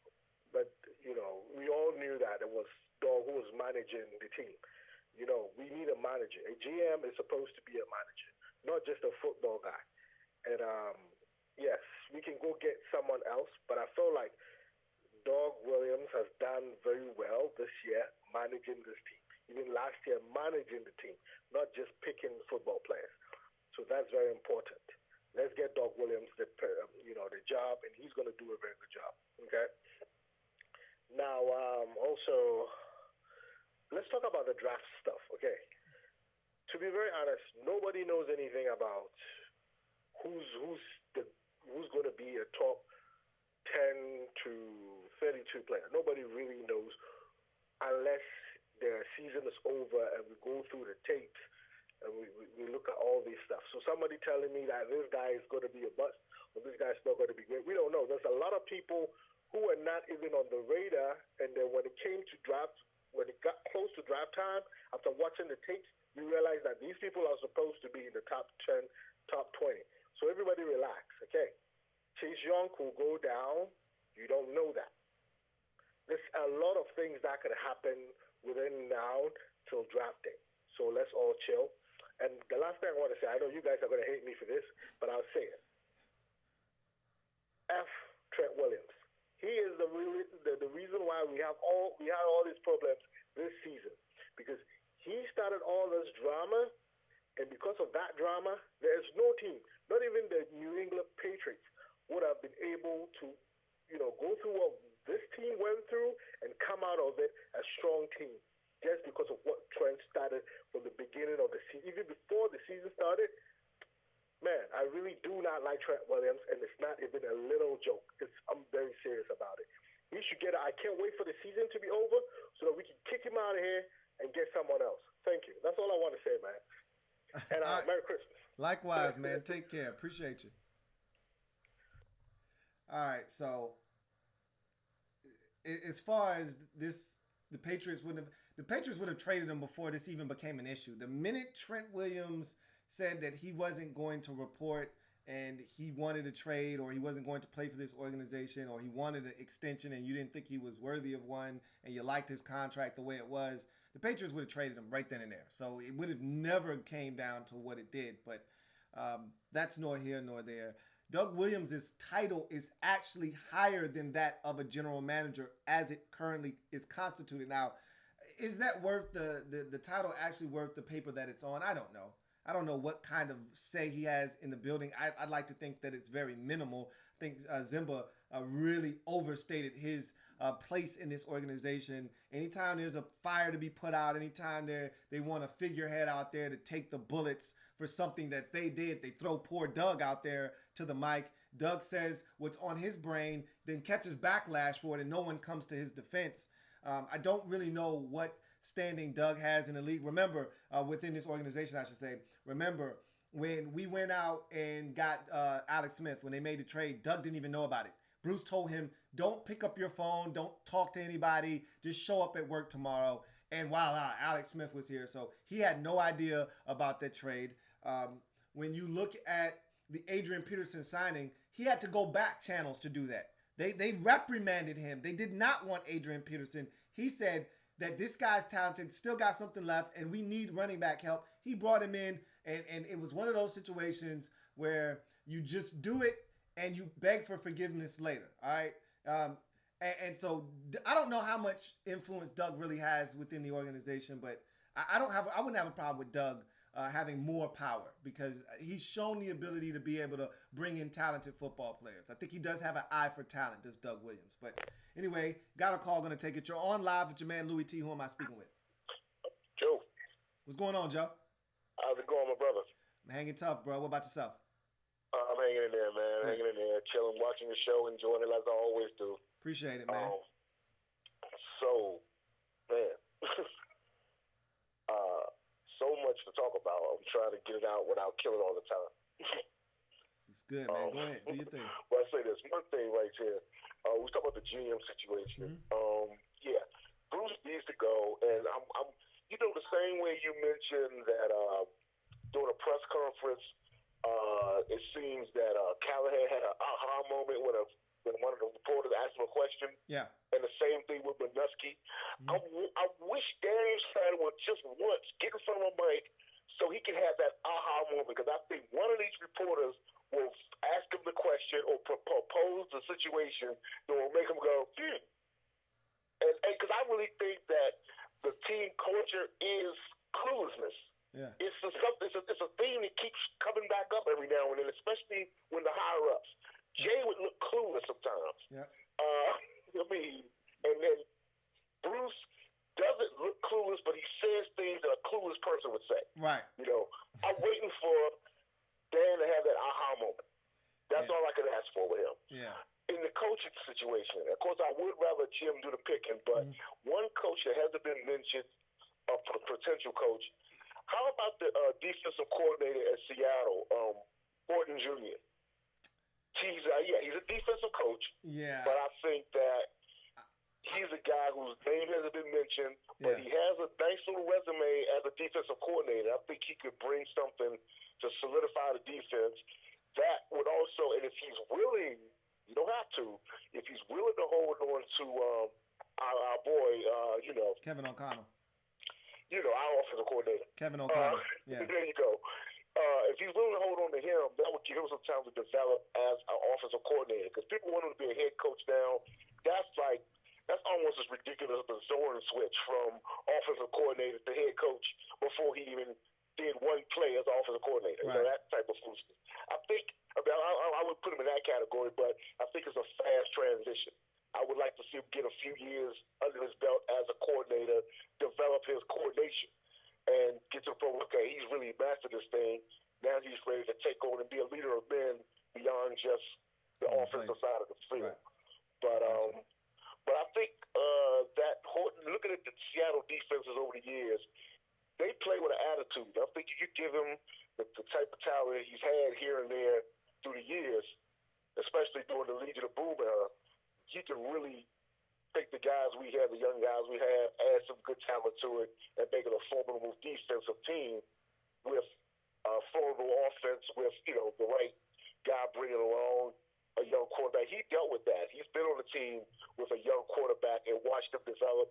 but, you know, we all knew that it was Doug who was managing the team. You know, we need a manager. A GM is supposed to be a manager, not just a football guy. And, yes, we can go get someone else, but I feel like Doug Williams has done very well this year managing this team. Even last year, managing the team, not just picking football players. So that's very important. Let's get Doug Williams the job, and he's going to do a very good job. Okay. Now, also, let's talk about the draft stuff. Okay. To be very honest, nobody knows anything about who's going to be a top 10 to 32 player. Nobody really knows unless the season is over and we go through the tapes and we look at all these stuff. So somebody telling me that this guy is going to be a bust or this guy's not going to be great, we don't know. There's a lot of people who are not even on the radar, and then when it came to draft, when it got close to draft time, after watching the tapes, we realized that these people are supposed to be in the top 10, top 20. So everybody relax, okay? Chase Young could go down. You don't know that. There's a lot of things that could happen within now till draft day. So let's all chill. And the last thing I want to say, I know you guys are going to hate me for this, but I'll say it. F. Trent Williams. He is the reason why we had all these problems this season, because he started all this drama, and because of that drama, there's no team, not even the New England Patriots, would have been able to, you know, go through what this team went through and come out of it a strong team, just because of what Trent started from the beginning of the season. Even before the season started, man, I really do not like Trent Williams, and it's not even a little joke. I'm very serious about it. He should get I can't wait for the season to be over so that we can kick him out of here and get someone else. Thank you. That's all I want to say, man. And All right. Merry Christmas. Likewise, man. Take care. Appreciate you. All right, so as far as this, the Patriots would have traded him before this even became an issue. The minute Trent Williams said that he wasn't going to report and he wanted a trade, or he wasn't going to play for this organization, or he wanted an extension and you didn't think he was worthy of one and you liked his contract the way it was, the Patriots would have traded him right then and there. So it would have never came down to what it did, but that's nor here nor there. Doug Williams' title is actually higher than that of a general manager as it currently is constituted. Now, is that worth the title actually worth the paper that it's on? I don't know. I don't know what kind of say he has in the building. I'd like to think that it's very minimal. I think Zimba really overstated his place in this organization. Anytime there's a fire to be put out, anytime they want a figurehead out there to take the bullets for something that they did, they throw poor Doug out there to the mic. Doug says what's on his brain, then catches backlash for it, and no one comes to his defense. I don't really know what standing Doug has in the league. Remember, within this organization, I should say, remember when we went out and got Alex Smith, when they made the trade, Doug didn't even know about it. Bruce told him, don't pick up your phone, don't talk to anybody, just show up at work tomorrow. and while Alex Smith was here, so he had no idea about that trade. When you look at the Adrian Peterson signing, he had to go back channels to do that. They reprimanded him. They did not want Adrian Peterson. He said that this guy's talented, still got something left, and we need running back help. He brought him in, and it was one of those situations where you just do it and you beg for forgiveness later. All right. And so I don't know how much influence Doug really has within the organization, but I wouldn't have a problem with Doug having more power because he's shown the ability to be able to bring in talented football players. I think he does have an eye for talent, does Doug Williams. But anyway, got a call, going to take it. You're on live with your man Louis T. Who am I speaking with? Joe. What's going on, Joe? How's it going, my brother? I'm hanging tough, bro. What about yourself? I'm hanging in there, man. Good. Hanging in there, chilling, watching the show, enjoying it as I always do. Appreciate it, man. So, man, so much to talk about. I'm trying to get it out without killing all the time. It's good, man. Go ahead. Do your thing. Well, I say this one thing right here. We talk about the GM situation. Yeah, Bruce needs to go, and I'm the same way you mentioned that during a press conference, it seems that Callahan had an aha moment when one of the reporters asked him a question. Yeah. And the same thing with Minuski. I wish Darius Snyder would just once get in front of a mic so he can have that aha moment, because I think one of these reporters will ask him the question or propose the situation that will make him go, And because I really think that the team culture is cluelessness. Yeah. It's a theme that keeps coming back up every now and then, especially when the higher ups. Jay would look clueless sometimes. Yeah. And then Bruce doesn't look clueless, but he says things that a clueless person would say. Right. I'm waiting for Dan to have that aha moment. That's all I could ask for with him. Yeah. In the coaching situation, of course, I would rather Jim do the picking, but one coach that hasn't been mentioned, a potential coach, how about the defensive coordinator at Seattle, Horton Jr.? He's a defensive coach. Yeah. But I think that he's a guy whose name hasn't been mentioned, but he has a nice little resume as a defensive coordinator. I think he could bring something to solidify the defense. That would also, and if he's willing, you don't have to, if he's willing to hold on to our boy, Kevin O'Connell. Our offensive coordinator. Kevin O'Connell. Yeah. There you go. If he's willing to hold on to him, that would give him some time to develop as an offensive coordinator. Because people want him to be a head coach now. That's almost as ridiculous as the Zorn switch from offensive coordinator to head coach before he even did one play as offensive coordinator. Right. That type of foolishness. I think I would put him in that category, but I think it's a fast transition. I would like to see him get a few years under his belt as a coordinator, develop his coordination, and get to the point where, okay, he's really mastered this thing. Now he's ready to take on and be a leader of men beyond just the offensive side of the field. Right. But I think that Horton, looking at the Seattle defenses over the years, they play with an attitude. I think you could give him the type of talent he's had here and there through the years, especially during the Legion of Boom era. He can really take the guys we have, the young guys we have, add some good talent to it, and make it a formidable defensive team with a formidable offense with, the right guy bringing along a young quarterback. He dealt with that. He's been on the team with a young quarterback and watched him develop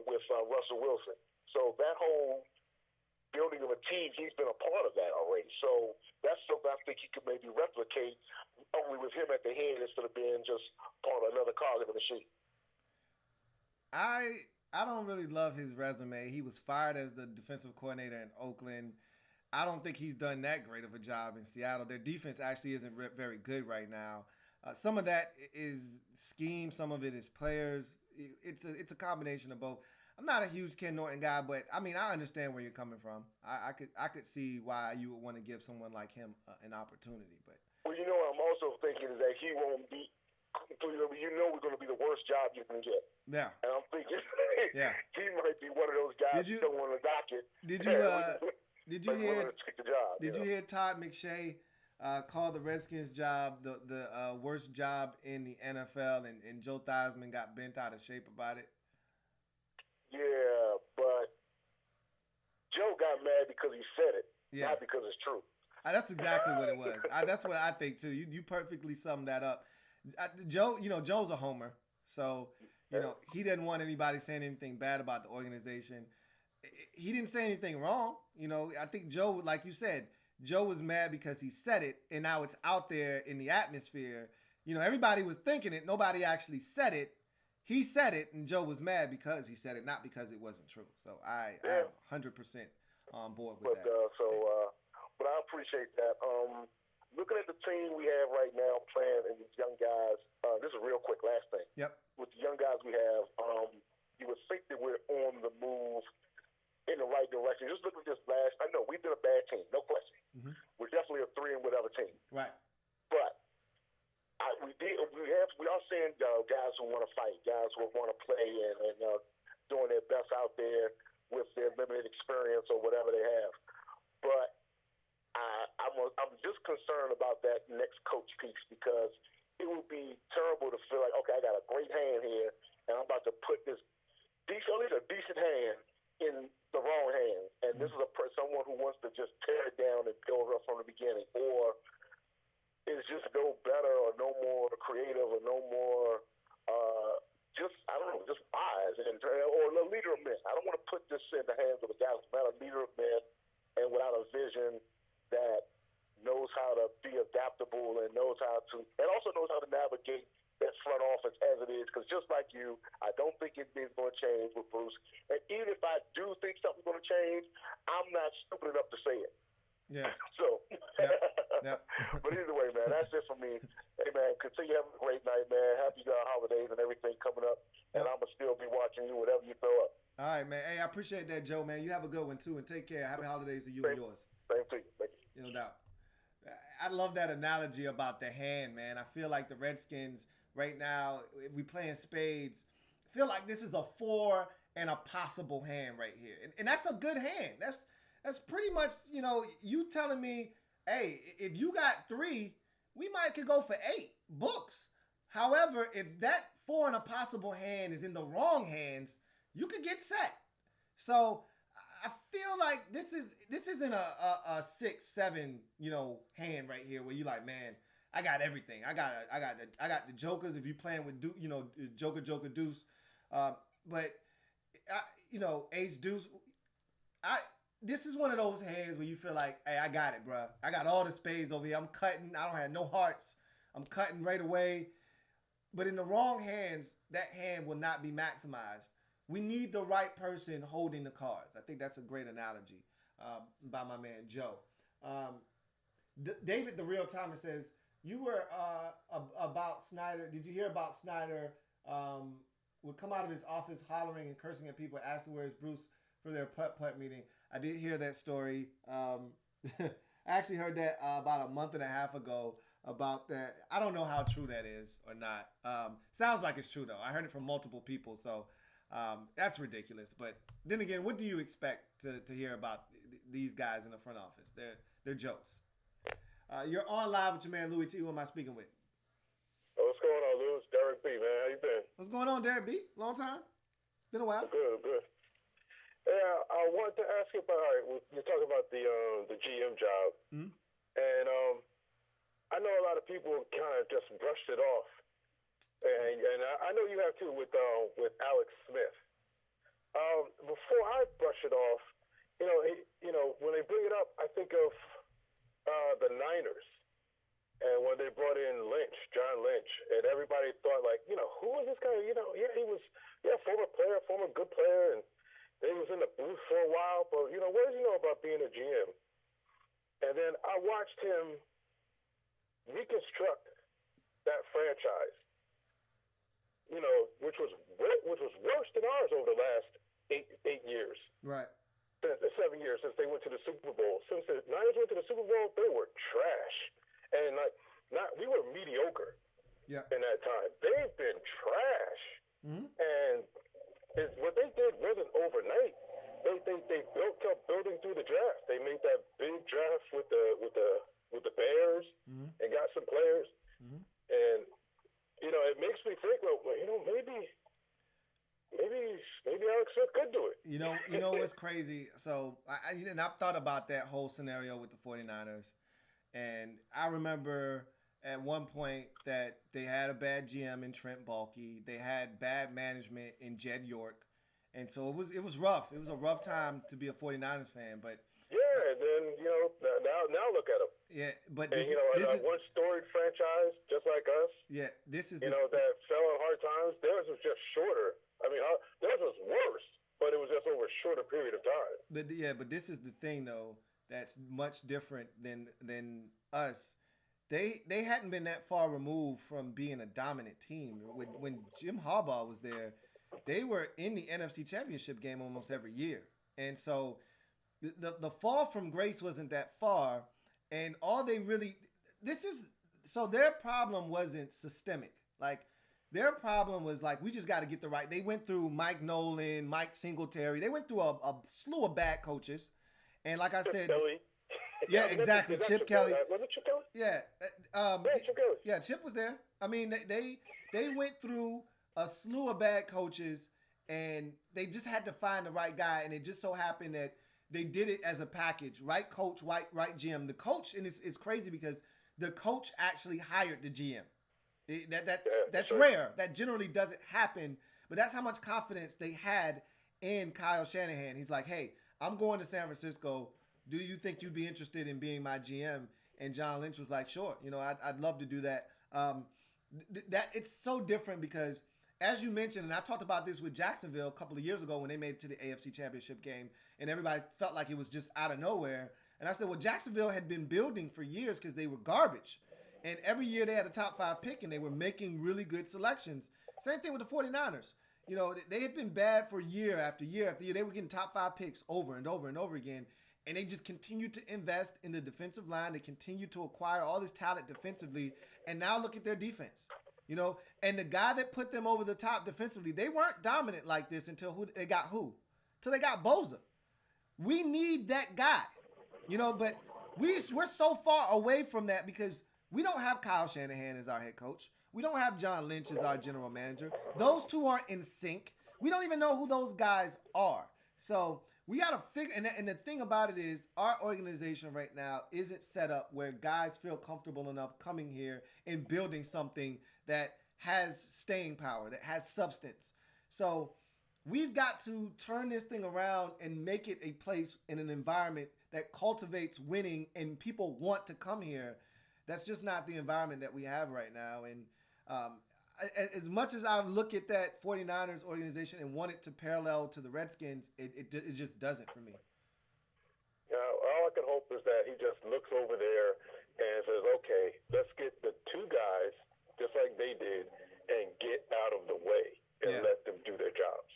with Russell Wilson. So that whole building of a team, he's been a part of that already. So that's something I think he could maybe replicate, only with him at the head instead of being just part of another cog in the machine. I don't really love his resume. He was fired as the defensive coordinator in Oakland. I don't think he's done that great of a job in Seattle. Their defense actually isn't very good right now. Some of that is scheme. Some of it is players. It's a combination of both. I'm not a huge Ken Norton guy, but I understand where you're coming from. I could see why you would want to give someone like him an opportunity. But what I'm also thinking is that he won't be. We're going to be the worst job you can get. Yeah. And I'm thinking, he might be one of those guys still on the docket. Did you hear Todd McShay call the Redskins job the worst job in the NFL, and Joe Theismann got bent out of shape about it? Yeah, but Joe got mad because he said it, Yeah. not because it's true. That's exactly what it was. That's what I think too. You perfectly summed that up. Joe, Joe's a homer, so he didn't want anybody saying anything bad about the organization. He didn't say anything wrong. I think Joe, like you said, Joe was mad because he said it, and now it's out there in the atmosphere. Everybody was thinking it. Nobody actually said it. He said it, and Joe was mad because he said it, not because it wasn't true. So I'm 100% on board with that. But I appreciate that. Looking at the team we have right now playing and these young guys, this is real quick, last thing. Yep. With the young guys we have, you would think that we're on the move in the right direction. Just look at this I know we've been a bad team, no question. Mm-hmm. We're definitely a 3 and whatever team. Right. But we are seeing guys who want to fight, guys who want to play and doing their best out there with their limited experience or whatever they have. But I'm just concerned about that next coach piece because it would be terrible to feel like, okay, I got a great hand here, and I'm about to put this at least a decent hand in the wrong hands. And this is someone who wants to just tear it down and build up from the beginning, or is just no better or no more creative or no more just wise or a leader of men. I don't want to put this in the hands of a guy who's not a leader of men and without a vision that knows how to be adaptable and also knows how to navigate that front office as it is. Because just like you, I don't think anything's going to change with Bruce. And even if I do think something's going to change, I'm not stupid enough to say it. Yeah. So, yeah. But either way, man, that's it for me. Hey, man, continue having a great night, man. Happy holidays and everything coming up. And I'm going to still be watching you, whatever you throw up. All right, man. Hey, I appreciate that, Joe, man. You have a good one, too, and take care. Happy holidays to you and yours. Same to you. Thank you. No doubt. I love that analogy about the hand, man. I feel like the Redskins right now, if we play in spades, feel like this is a 4 and a possible hand right here. And that's a good hand. That's pretty much, you telling me, hey, if you got 3, we could go for 8 books. However, if that 4 and a possible hand is in the wrong hands, you could get set. So I feel like this isn't a 6, 7, hand right here where you like, man, I got everything. I got the jokers if you playing with Joker, deuce. But ace, deuce. This is one of those hands where you feel like, hey, I got it, bro. I got all the spades over here. I'm cutting. I don't have no hearts. I'm cutting right away. But in the wrong hands, that hand will not be maximized. We need the right person holding the cards. I think that's a great analogy by my man Joe. David, the real timer, says, you were about Snyder. Did you hear about Snyder would come out of his office hollering and cursing at people, asking where's Bruce for their putt meeting? I did hear that story. I actually heard that about a month and a half ago about that. I don't know how true that is or not. Sounds like it's true, though. I heard it from multiple people, so that's ridiculous. But then again, what do you expect to hear about these guys in the front office? They're jokes. You're on live with your man Louis T. Who am I speaking with? Oh, what's going on, Louis? Derek B, man. How you been? What's going on, Derek B? Long time? Been a while. Good. Yeah, I wanted to ask you about, you're talking about the GM job. Mm-hmm. And I know a lot of people kind of just brushed it off. And I know you have too with Alex Smith. Before I brush it off, when they bring it up, I think of the Niners. And when they brought in John Lynch, and everybody thought like, who is this guy? He was former player, former good player, and he was in the booth for a while. But what does he know about being a GM? And then I watched him reconstruct that franchise. Which was worse than ours over the last eight years. Right. 7 years since they went to the Super Bowl. Since the Niners went to the Super Bowl, they were trash, and we were mediocre. Yeah. In that time, they've been trash. Mm-hmm. And what they did wasn't overnight. They built up building through the draft. They made that big draft with the Bears mm-hmm. and got some players. Mm-hmm. And it makes me think, well, maybe maybe Alex Smith could do it. You know what's crazy? So, and I've thought about that whole scenario with the 49ers. And I remember at one point that they had a bad GM in Trent Baalke. They had bad management in Jed York. And so it was rough. It was a rough time to be a 49ers fan. But yeah, and then, now look at them. yeah, but And, this a is one-storied franchise just like us, yeah, this is that fell on hard times, theirs was just shorter. I mean, theirs was worse, but it was just over a shorter period of time. But this is the thing though that's much different than us. They hadn't been that far removed from being a dominant team. When Jim Harbaugh was there, they were in the NFC Championship game almost every year. And so the fall from grace wasn't that far. And all they really their problem wasn't systemic. Like their problem was like, we just got to get the right. They went through Mike Nolan, Mike Singletary. They went through a slew of bad coaches. And like I said, Kelly. Yeah, exactly. Chip Kelly. Was it Chip Kelly? Yeah. Chip Kelly. Yeah, Chip was there. I mean, they went through a slew of bad coaches, and they just had to find the right guy, and it just so happened that they did it as a package. Right coach, right GM. The coach, and it's crazy because the coach actually hired the GM. That's rare. That generally doesn't happen, but that's how much confidence they had in Kyle Shanahan. He's like, hey, I'm going to San Francisco. Do you think you'd be interested in being my GM? And John Lynch was like, sure. I'd love to do that. That it's so different because, as you mentioned, and I talked about this with Jacksonville a couple of years ago when they made it to the AFC Championship game, and everybody felt like it was just out of nowhere. And I said, well, Jacksonville had been building for years because they were garbage. And every year they had a top 5 pick, and they were making really good selections. Same thing with the 49ers. They had been bad for year after year after year. They were getting top 5 picks over and over and over again. And they just continued to invest in the defensive line. They continued to acquire all this talent defensively. And now look at their defense. And the guy that put them over the top defensively, they weren't dominant like this until they got Bosa. We need that guy. But we're so far away from that because we don't have Kyle Shanahan as our head coach. We don't have John Lynch as our general manager. Those two aren't in sync. We don't even know who those guys are. So we got to figure, and the thing about it is our organization right now isn't set up where guys feel comfortable enough coming here and building something that has staying power, that has substance. So we've got to turn this thing around and make it a place in an environment that cultivates winning and people want to come here. That's just not the environment that we have right now. And as much as I look at that 49ers organization and want it to parallel to the Redskins, it just doesn't for me. All I can hope is that he just looks over there and says, okay, let's get the two guys, just like they did, and get out of the way and let them do their jobs.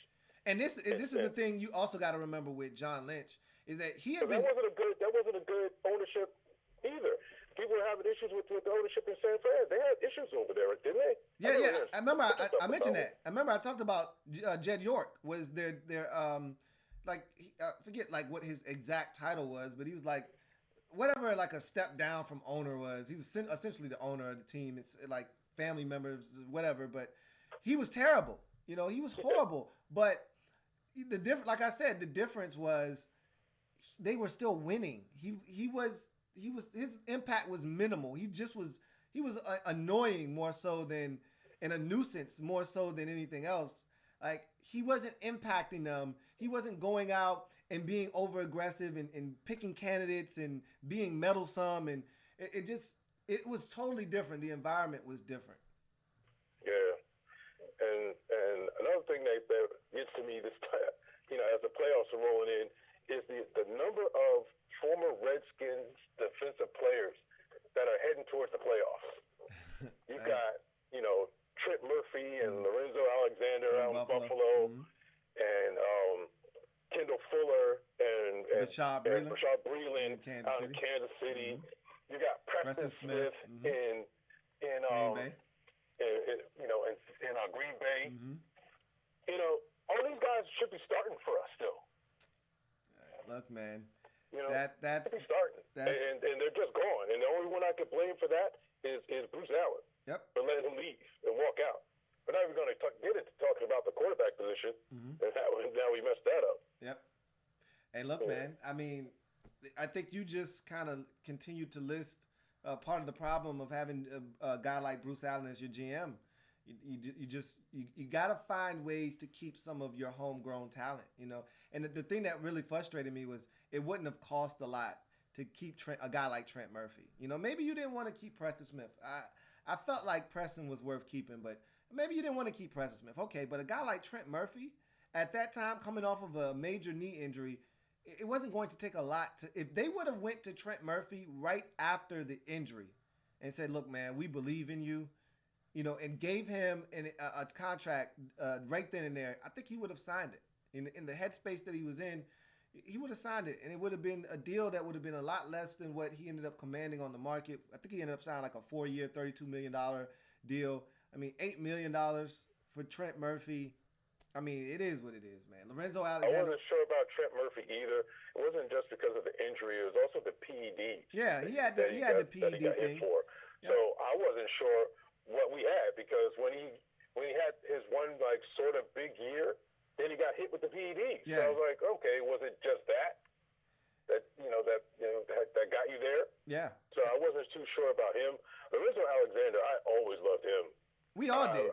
And this is the thing you also got to remember with John Lynch is that he had been. That wasn't a good ownership either. People were having issues with the ownership in San Fran. They had issues over there, didn't they? Yeah. I remember I mentioned that. I remember I talked about Jed York was their I forget like what his exact title was, but he was like whatever like a step down from owner was. He was essentially the owner of the team. It's like family members, whatever. But he was terrible. He was horrible. But like I said, the difference was they were still winning. His impact was minimal. He was annoying more so than, and a nuisance more so than anything else. Like he wasn't impacting them. He wasn't going out and being over aggressive and picking candidates and being meddlesome. And it was totally different. The environment was different. Yeah. And another thing that gets to me this time, as the playoffs are rolling in, is the number of former Redskins defensive players that are heading towards the playoffs. You've got, Trent Murphy and Lorenzo Alexander out in Buffalo, and Kendall Fuller and Rashad Breeland out in Kansas City. You got Preston Smith in Green Bay. Green Bay. All these guys should be starting for us still. Look, man. That's starting, and they're just gone. And the only one I could blame for that is Bruce Allen. Yep. For letting him leave and walk out. We're not even going to get into talking about the quarterback position and Hey, look, man. I mean, I think you just kind of continue to list part of the problem of having a guy like Bruce Allen as your GM. You got to find ways to keep some of your homegrown talent, you know. And the thing that really frustrated me was it wouldn't have cost a lot to keep a guy like Trent Murphy. You know, maybe you didn't want to keep Preston Smith. I felt like Preston was worth keeping, but maybe you didn't want to keep Preston Smith. Okay, but a guy like Trent Murphy, at that time, coming off of a major knee injury, it wasn't going to take a lot to. If they would have went to Trent Murphy right after the injury and said, "Look, man, we believe in you," you know, and gave him a contract right then and there, I think he would have signed it. In the headspace that he was in, he would have signed it, and it would have been a deal that would have been a lot less than what he ended up commanding on the market. I think he ended up signing like a 4-year, $32 million deal. I mean, $8 million for Trent Murphy. I mean, it is what it is, man. Lorenzo Alexander. I wasn't sure about Trent Murphy either. It wasn't just because of the injury. It was also the PED. Yeah, he had the PED that he got thing. hit for. Yeah. So I wasn't sure what we had because when he had his one like sort of big year, then he got hit with the PED. Yeah. So I was like, okay, was it just that got you there? Yeah. So I wasn't too sure about him. Lorenzo Alexander, I always loved him. We all did.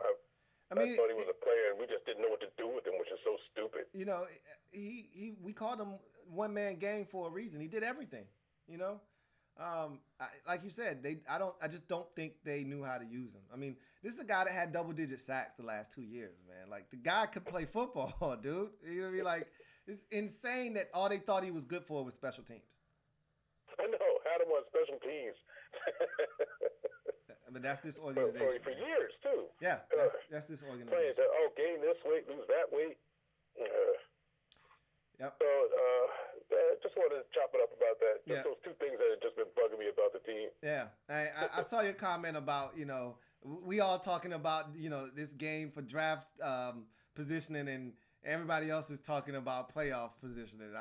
I thought he was a player, and we just didn't know what to do with him, which is so stupid. You know, we called him one-man gang for a reason. He did everything. You know, like you said, I just don't think they knew how to use him. I mean, this is a guy that had double-digit sacks the last 2 years, man. Like, the guy could play football, dude. You know what I mean? Like, it's insane that all they thought he was good for was special teams. I know, had him on special teams. But that's this organization. For years, too. Yeah, that's this organization. Playing gain this weight, lose that weight. Yep. So, just wanted to chop it up about that. Just Yeah. those two things that have just been bugging me about the team. Yeah, I saw your comment about, you know, we all talking about, you know, this game for draft positioning, and everybody else is talking about playoff positioning.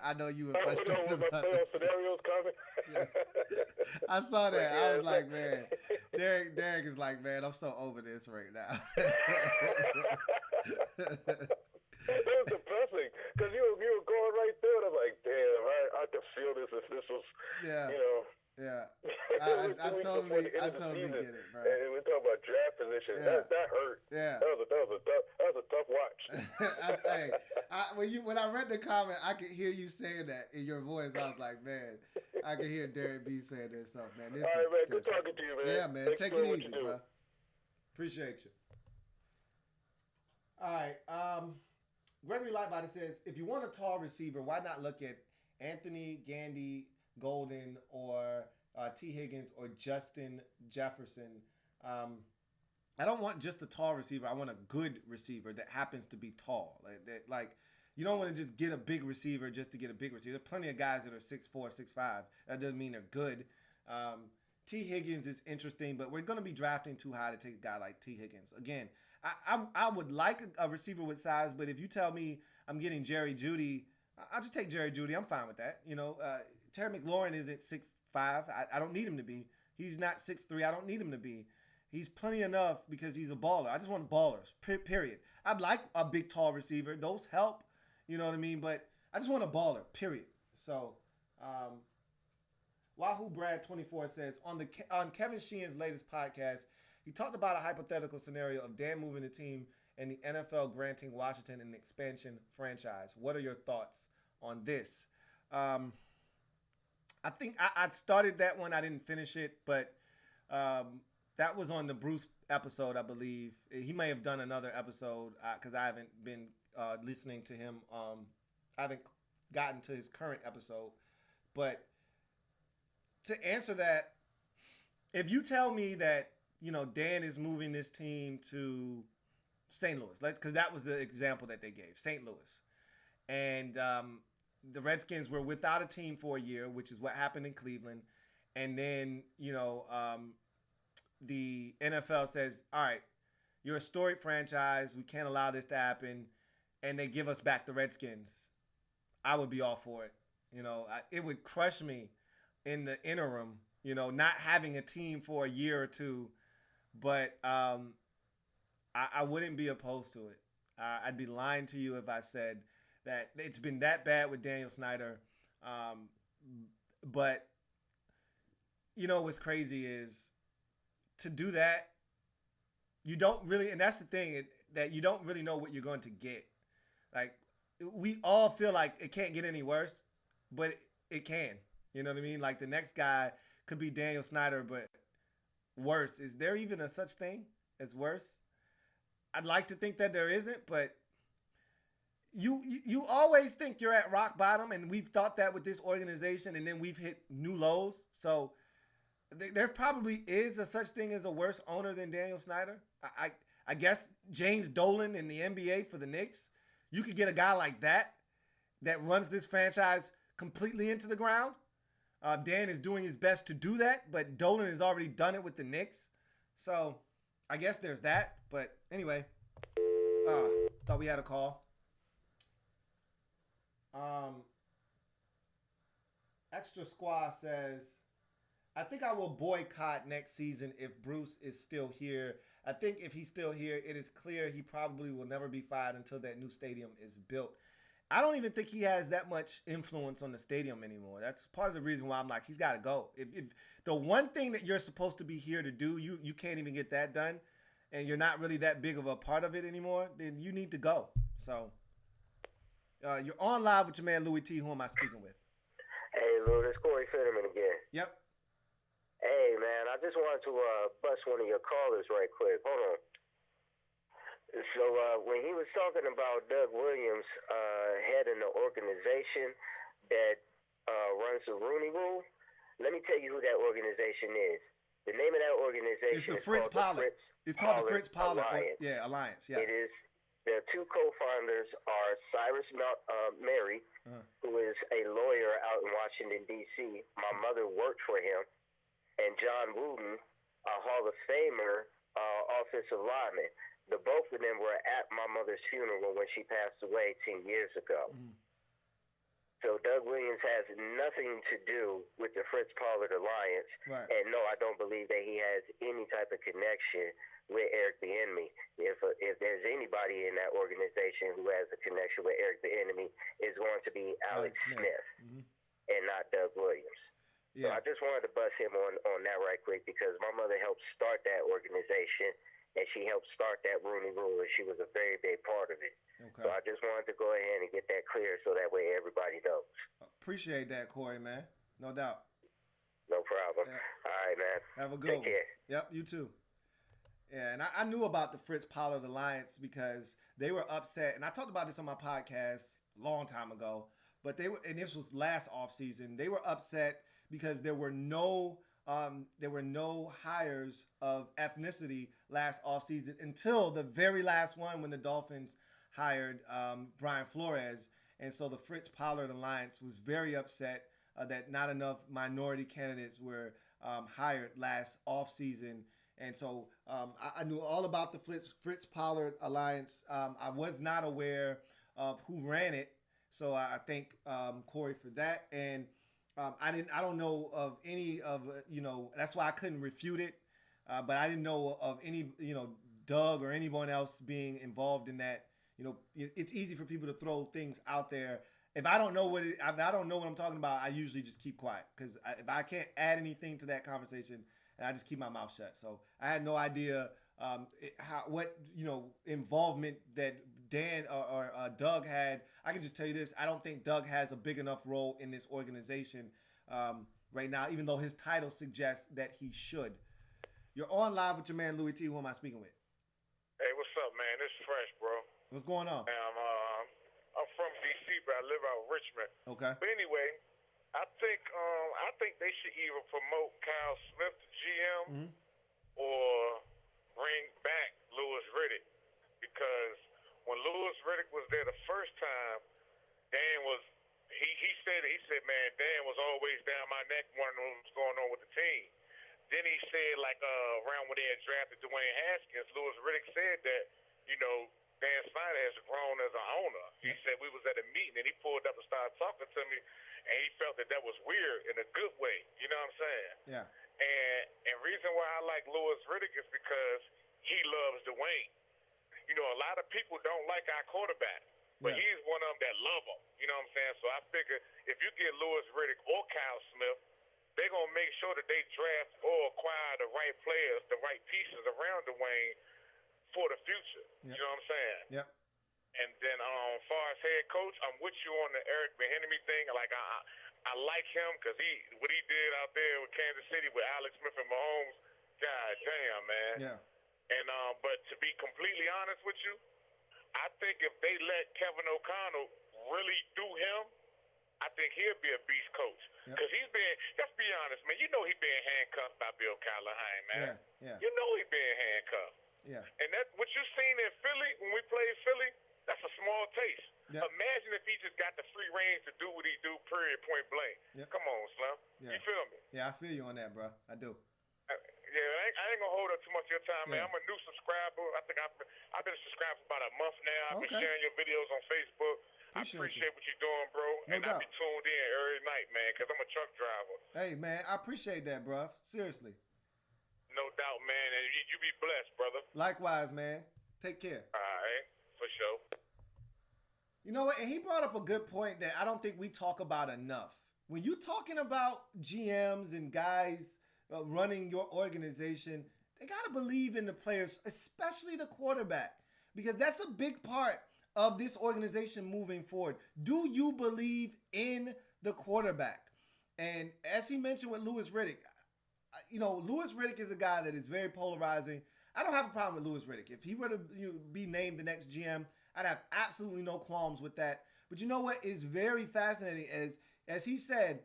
I know you were frustrated about playoff that. scenarios coming. Yeah. I saw that. I was like, man, Derek is like, man, I'm so over this right now. It was depressing because you were going right through it. I'm like, damn, I could feel this if this was, Yeah. you know. Yeah, I 2 weeks totally before the end of the get season, it, bro. And we're talking about draft position. Yeah. That hurt. Yeah. That was a tough watch. When I read the comment, I could hear you saying that in your voice. I was like, man, I could hear Derek B saying this stuff, man. This All right, man. Good talking to you, man. Yeah, man. Thanks Take for it what easy, you do. bro. Appreciate you. All right. Gregory Lightbody says, if you want a tall receiver, why not look at Anthony Gandy Golden or T. Higgins or Justin Jefferson? I don't want just a tall receiver. I want a good receiver that happens to be tall. Like you don't want to just get a big receiver just to get a big receiver. There's plenty of guys that are 6'4", 6'5". That doesn't mean they're good. T. Higgins is interesting, but we're going to be drafting too high to take a guy like T. Higgins. Again, I would like a receiver with size, but if you tell me I'm getting Jerry Jeudy, I'll just take Jerry Jeudy. I'm fine with that. You know, Terry McLaurin isn't 6'5". I don't need him to be. He's not 6'3". I don't need him to be. He's plenty enough because he's a baller. I just want ballers, period. I'd like a big, tall receiver. Those help, you know what I mean? But I just want a baller, period. So, Wahoo Brad 24 says, on Kevin Sheehan's latest podcast, he talked about a hypothetical scenario of Dan moving the team and the NFL granting Washington an expansion franchise. What are your thoughts on this? I think I started that one. I didn't finish it, but that was on the Bruce episode, I believe. He may have done another episode because I haven't been listening to him. I haven't gotten to his current episode. But to answer that, if you tell me that, you know, Dan is moving this team to St. Louis, because that was the example that they gave, St. Louis. And the Redskins were without a team for a year, which is what happened in Cleveland. And then, you know, the NFL says, all right, you're a storied franchise. We can't allow this to happen. And they give us back the Redskins. I would be all for it. You know, it would crush me in the interim, you know, not having a team for a year or two. But I wouldn't be opposed to it. I'd be lying to you if I said that it's been that bad with Daniel Snyder. But you know what's crazy is to do that, you don't really, and that's the thing, that you don't really know what you're going to get. Like, we all feel like it can't get any worse, but it can. You know what I mean? Like, the next guy could be Daniel Snyder, but worse. Is there even a such thing as worse? I'd like to think that there isn't, but you always think you're at rock bottom, and we've thought that with this organization, and then we've hit new lows. So there probably is a such thing as a worse owner than Daniel Snyder. I guess James Dolan in the NBA for the Knicks. You could get a guy like that runs this franchise completely into the ground. Dan is doing his best to do that, but Dolan has already done it with the Knicks. So I guess there's that. But anyway, thought we had a call. Extra Squad says, I think I will boycott next season if Bruce is still here. I think if he's still here, it is clear he probably will never be fired until that new stadium is built. I don't even think he has that much influence on the stadium anymore. That's part of the reason why I'm like, he's got to go. If the one thing that you're supposed to be here to do, you can't even get that done, and you're not really that big of a part of it anymore, then you need to go. So you're on live with your man Louis T. Who am I speaking with? Hey, Lou, this is Corey Fetterman again. Yep. Hey, man, I just wanted to bust one of your callers right quick. Hold on. So when he was talking about Doug Williams heading the organization that runs the Rooney Rule, let me tell you who that organization is. The name of that organization It's the Fritz Pollard. It's called the Fritz Pollard Alliance. Yeah. It is. The two co-founders are Cyrus Mary, who is a lawyer out in Washington, D.C. My mother worked for him. And John Wooten, a Hall of Famer, offensive lineman. The both of them were at my mother's funeral when she passed away 10 years ago. So Doug Williams has nothing to do with the Fritz Pollard Alliance. Right. And no, I don't believe that he has any type of connection with Eric Bieniemy. If there's anybody in that organization who has a connection with Eric Bieniemy, it's going to be Alex Smith. And not Doug Williams. Yeah. So I just wanted to bust him on that right quick because my mother helped start that organization and she helped start that Rooney Rule and she was a very big part of it. Okay. So I just wanted to go ahead and get that clear so that way everybody knows. Appreciate that, Corey, man. No doubt. No problem. Yeah. All right, man. Have a good one. Take care. Yep, you too. Yeah, and I knew about the Fritz Pollard Alliance because they were upset, and I talked about this on my podcast a long time ago, but they were, and this was last offseason, they were upset because there were no hires of ethnicity last offseason until the very last one when the Dolphins hired Brian Flores. And so the Fritz Pollard Alliance was very upset that not enough minority candidates were hired last offseason. And so I knew all about the Fritz Pollard Alliance. I was not aware of who ran it. So I thank Corey for that. And I don't know of any of, that's why I couldn't refute it. But I didn't know of any, Doug or anyone else being involved in that. It's easy for people to throw things out there. If I don't know what I'm talking about, I usually just keep quiet because if I can't add anything to that conversation, and I just keep my mouth shut. So I had no idea what involvement that Dan or Doug had. I can just tell you this: I don't think Doug has a big enough role in this organization right now, even though his title suggests that he should. You're on live with your man Louis T. Who am I speaking with? Hey, what's up, man? This is Fresh, bro. What's going on? I'm from D.C., but I live out in Richmond. Okay. But anyway, I think they should either promote Kyle Smith to GM or bring back Louis Riddick, because when Louis Riddick was there the first time, Dan was he said, man, Dan was always down my neck wondering what was going on with the team. Then he said, like around when they had drafted Dwayne Haskins, Louis Riddick said that, Dan Snyder has grown as an owner. He said we was at a meeting and he pulled up and started talking to me, and he felt that was weird in a good way. You know what I'm saying? Yeah. And reason why I like Louis Riddick is because he loves Dwayne. A lot of people don't like our quarterback. But Yeah. he's one of them that love him. You know what I'm saying? So I figure if you get Lewis Riddick or Kyle Smith, they're going to make sure that they draft or acquire the right players, the right pieces around Dwayne for the future. Yep. You know what I'm saying? Yep. And then as far as head coach, I'm with you on the Eric Bieniemy thing. Like I like him because what he did out there with Kansas City with Alex Smith and Mahomes. God damn, man. Yeah. And but to be completely honest with you, I think if they let Kevin O'Connell really do him, I think he'll be a beast coach. Yep. Because he's been, let's be honest, man, you know he's being handcuffed by Bill Callahan, man. Yeah. You know he's being handcuffed. Yeah. And that what you seen in Philly when we played Philly, that's a small taste. Yep. Imagine if he just got the free reign to do what he do, period, point blank. Yep. Come on, Slim. Yeah. You feel me? Yeah, I feel you on that, bro. I do. Yeah, I ain't gonna hold up too much of your time, man. Yeah. I'm a new subscriber. I think I've been subscribed for about a month now. I've been Okay. sharing your videos on Facebook. I Appreciate appreciate what you're doing, bro. No and I doubt. be tuned in every night, man, because I'm a truck driver. Hey, man, I appreciate that, bro. Seriously. No doubt, man. And you be blessed, brother. Likewise, man. Take care. All right, for sure. You know what? And he brought up a good point that I don't think we talk about enough. When you're talking about GMs and guys running your organization, they got to believe in the players, especially the quarterback, because that's a big part of this organization moving forward. Do you believe in the quarterback? And as he mentioned with Louis Riddick, Louis Riddick is a guy that is very polarizing. I don't have a problem with Louis Riddick. If he were to be named the next GM, I'd have absolutely no qualms with that. But you know what is very fascinating as he said,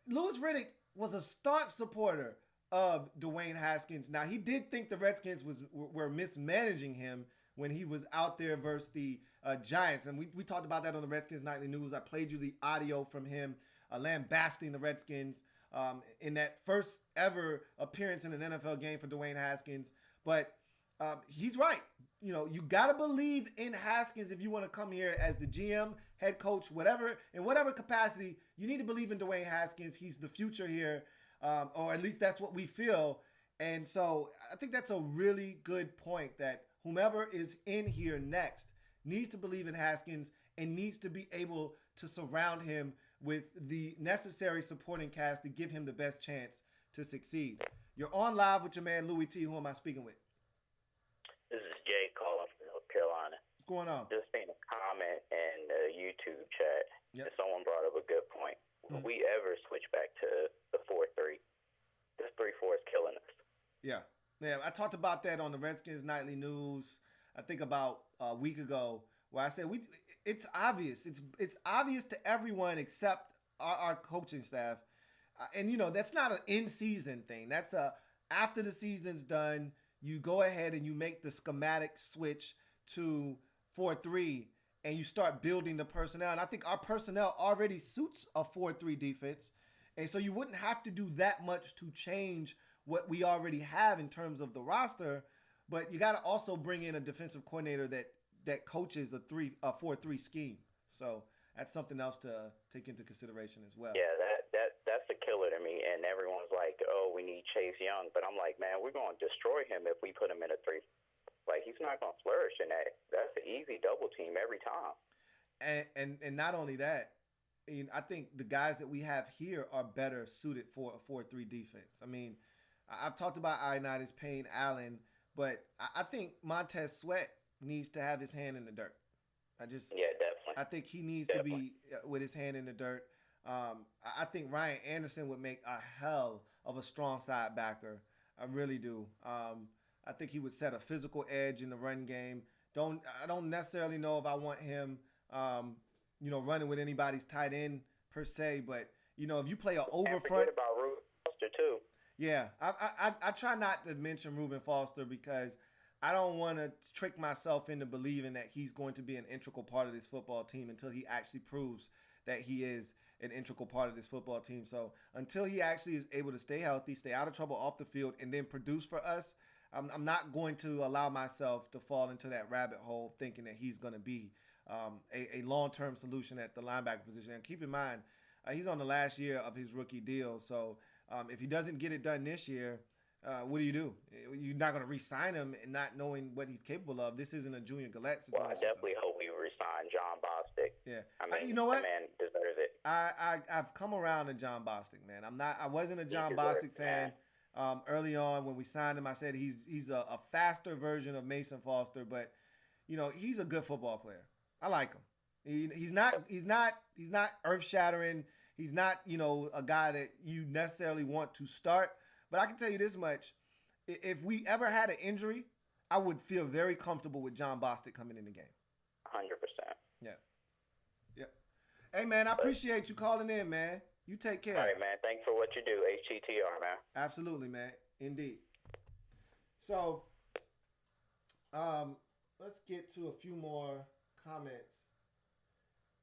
Louis Riddick was a staunch supporter of Dwayne Haskins. Now, he did think the Redskins were mismanaging him when he was out there versus the Giants. And we talked about that on the Redskins Nightly News. I played you the audio from him lambasting the Redskins in that first ever appearance in an NFL game for Dwayne Haskins. But he's right. You got to believe in Haskins if you want to come here as the GM, head coach, whatever, in whatever capacity. You need to believe in Dwayne Haskins. He's the future here, or at least that's what we feel. And so I think that's a really good point that whomever is in here next needs to believe in Haskins and needs to be able to surround him with the necessary supporting cast to give him the best chance to succeed. You're on live with your man, Louis T. Who am I speaking with? This is Jay calling from North Carolina. What's going on? Just seen a comment in the YouTube chat. Yep. And someone brought up a good point. Will we ever switch back to the 4-3? This 3-4 is killing us. Yeah. I talked about that on the Redskins Nightly News, I think about a week ago, where I said it's obvious. It's obvious to everyone except our coaching staff. And, that's not an in-season thing. That's after the season's done, you go ahead and you make the schematic switch to 4-3 and you start building the personnel. And I think our personnel already suits a 4-3 defense. And so you wouldn't have to do that much to change what we already have in terms of the roster. But you got to also bring in a defensive coordinator that coaches a 4-3 scheme. So that's something else to take into consideration as well. Yeah, that's a killer to me. And everyone's like, oh, we need Chase Young. But I'm like, man, we're going to destroy him if we put him in a 3. Like, he's not going to flourish in that. That's an easy double team every time. And not only that, I think the guys that we have here are better suited for a 4-3 defense. I mean, I've talked about Ioannidis, Payne, Allen, but I think Montez Sweat needs to have his hand in the dirt. Yeah, definitely. I think he needs to be with his hand in the dirt. I think Ryan Anderson would make a hell of a strong side backer. I really do. I think he would set a physical edge in the run game. I don't necessarily know if I want him, running with anybody's tight end per se. But if you play an over And front, forget about Ruben Foster too. Yeah, I try not to mention Reuben Foster because I don't want to trick myself into believing that he's going to be an integral part of this football team until he actually proves that he is an integral part of this football team. So until he actually is able to stay healthy, stay out of trouble off the field, and then produce for us, I'm not going to allow myself to fall into that rabbit hole thinking that he's going to be a long-term solution at the linebacker position. And keep in mind, he's on the last year of his rookie deal. So if he doesn't get it done this year, what do? You're not going to re-sign him and not knowing what he's capable of. This isn't a Junior Gillette situation. Well, I definitely hope we resign John Bostic. Yeah, I mean, you know what? The man deserves it. I've come around to John Bostic, man. I wasn't a John deserves Bostic fan. Early on when we signed him, I said he's a faster version of Mason Foster, but he's a good football player. I like him. He's not earth shattering. He's not a guy that you necessarily want to start. But I can tell you this much: if we ever had an injury, I would feel very comfortable with John Bostic coming in the game. 100%. Yeah. Hey man, I appreciate you calling in, man. You take care. All right, man. Thanks for what you do, HTTR, man. Absolutely, man. Indeed. So, let's get to a few more comments.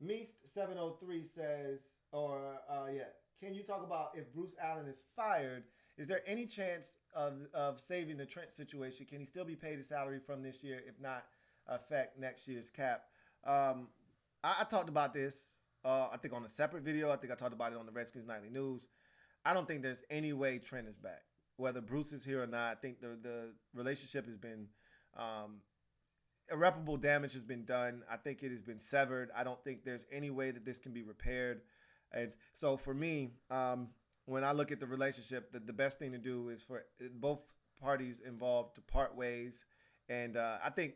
Meast703 says, can you talk about if Bruce Allen is fired, is there any chance of saving the Trent situation? Can he still be paid his salary from this year, if not affect next year's cap? I talked about this, I think on a separate video. I think I talked about it on the Redskins Nightly News. I don't think there's any way Trent is back, whether Bruce is here or not. I think the relationship has been irreparable damage has been done. I think it has been severed. I don't think there's any way that this can be repaired. And so for me, when I look at the relationship, the best thing to do is for both parties involved to part ways. And I think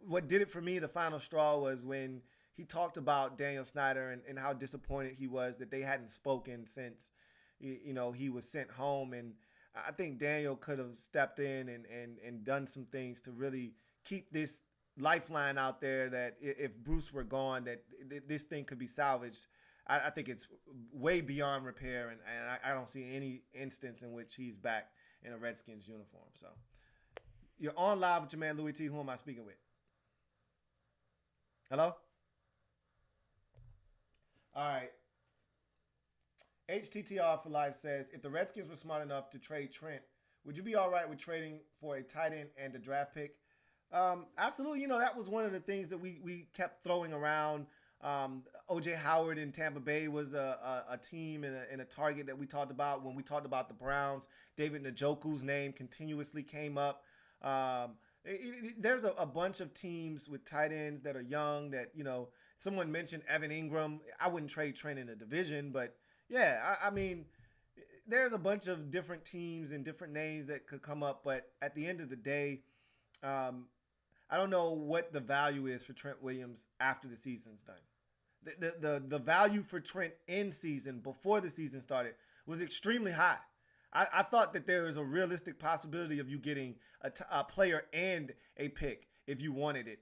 what did it for me, the final straw, was when he talked about Daniel Snyder and how disappointed he was that they hadn't spoken since, he was sent home. And I think Daniel could have stepped in and done some things to really keep this lifeline out there, that if Bruce were gone, that this thing could be salvaged. I think it's way beyond repair, and I don't see any instance in which he's back in a Redskins uniform. So you're on live with your man Louis T. Who am I speaking with? Hello? All right. HTTR for Life says, if the Redskins were smart enough to trade Trent, would you be all right with trading for a tight end and a draft pick? Absolutely. That was one of the things that we kept throwing around. O.J. Howard in Tampa Bay was a team and a target that we talked about when we talked about the Browns. David Njoku's name continuously came up. There's a bunch of teams with tight ends that are young that, someone mentioned Evan Ingram. I wouldn't trade Trent in a division, but yeah, I mean, there's a bunch of different teams and different names that could come up. But at the end of the day, I don't know what the value is for Trent Williams after the season's done. The value for Trent in season, before the season started, was extremely high. I thought that there was a realistic possibility of you getting a player and a pick if you wanted it.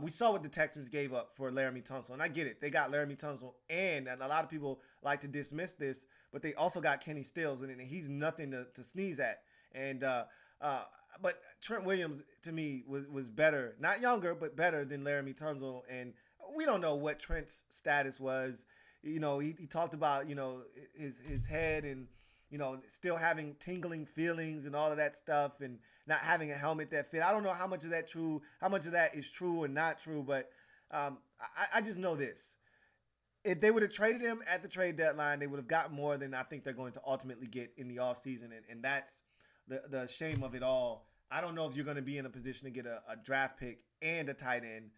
We saw what the Texans gave up for Laramie Tunsil, and I get it. They got Laramie Tunsil, and a lot of people like to dismiss this, but they also got Kenny Stills, and he's nothing to sneeze at. And but Trent Williams, to me, was better. Not younger, but better than Laramie Tunsil. And we don't know what Trent's status was. He talked about, his head and, still having tingling feelings and all of that stuff and not having a helmet that fit. I don't know how much of that is true or not true, but I just know this. If they would have traded him at the trade deadline, they would have gotten more than I think they're going to ultimately get in the offseason. And that's the shame of it all. I don't know if you're going to be in a position to get a draft pick and a tight end.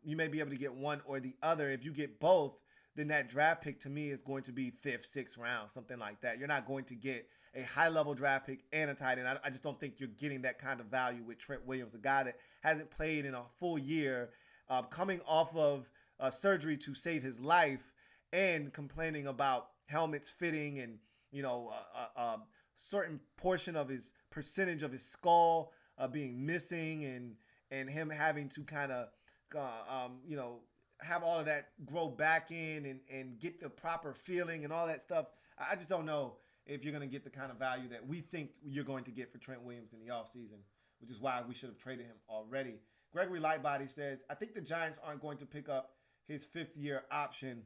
You may be able to get one or the other. If you get both, then that draft pick to me is going to be 5th, 6th round, something like that. You're not going to get a high-level draft pick and a tight end. I just don't think you're getting that kind of value with Trent Williams, a guy that hasn't played in a full year, coming off of surgery to save his life and complaining about helmets fitting and, a certain portion of his percentage of his skull being missing and him having to kind of, have all of that grow back in and get the proper feeling and all that stuff. I just don't know if you're going to get the kind of value that we think you're going to get for Trent Williams in the offseason, which is why we should have traded him already. Gregory Lightbody says, I think the Giants aren't going to pick up his 5th-year option.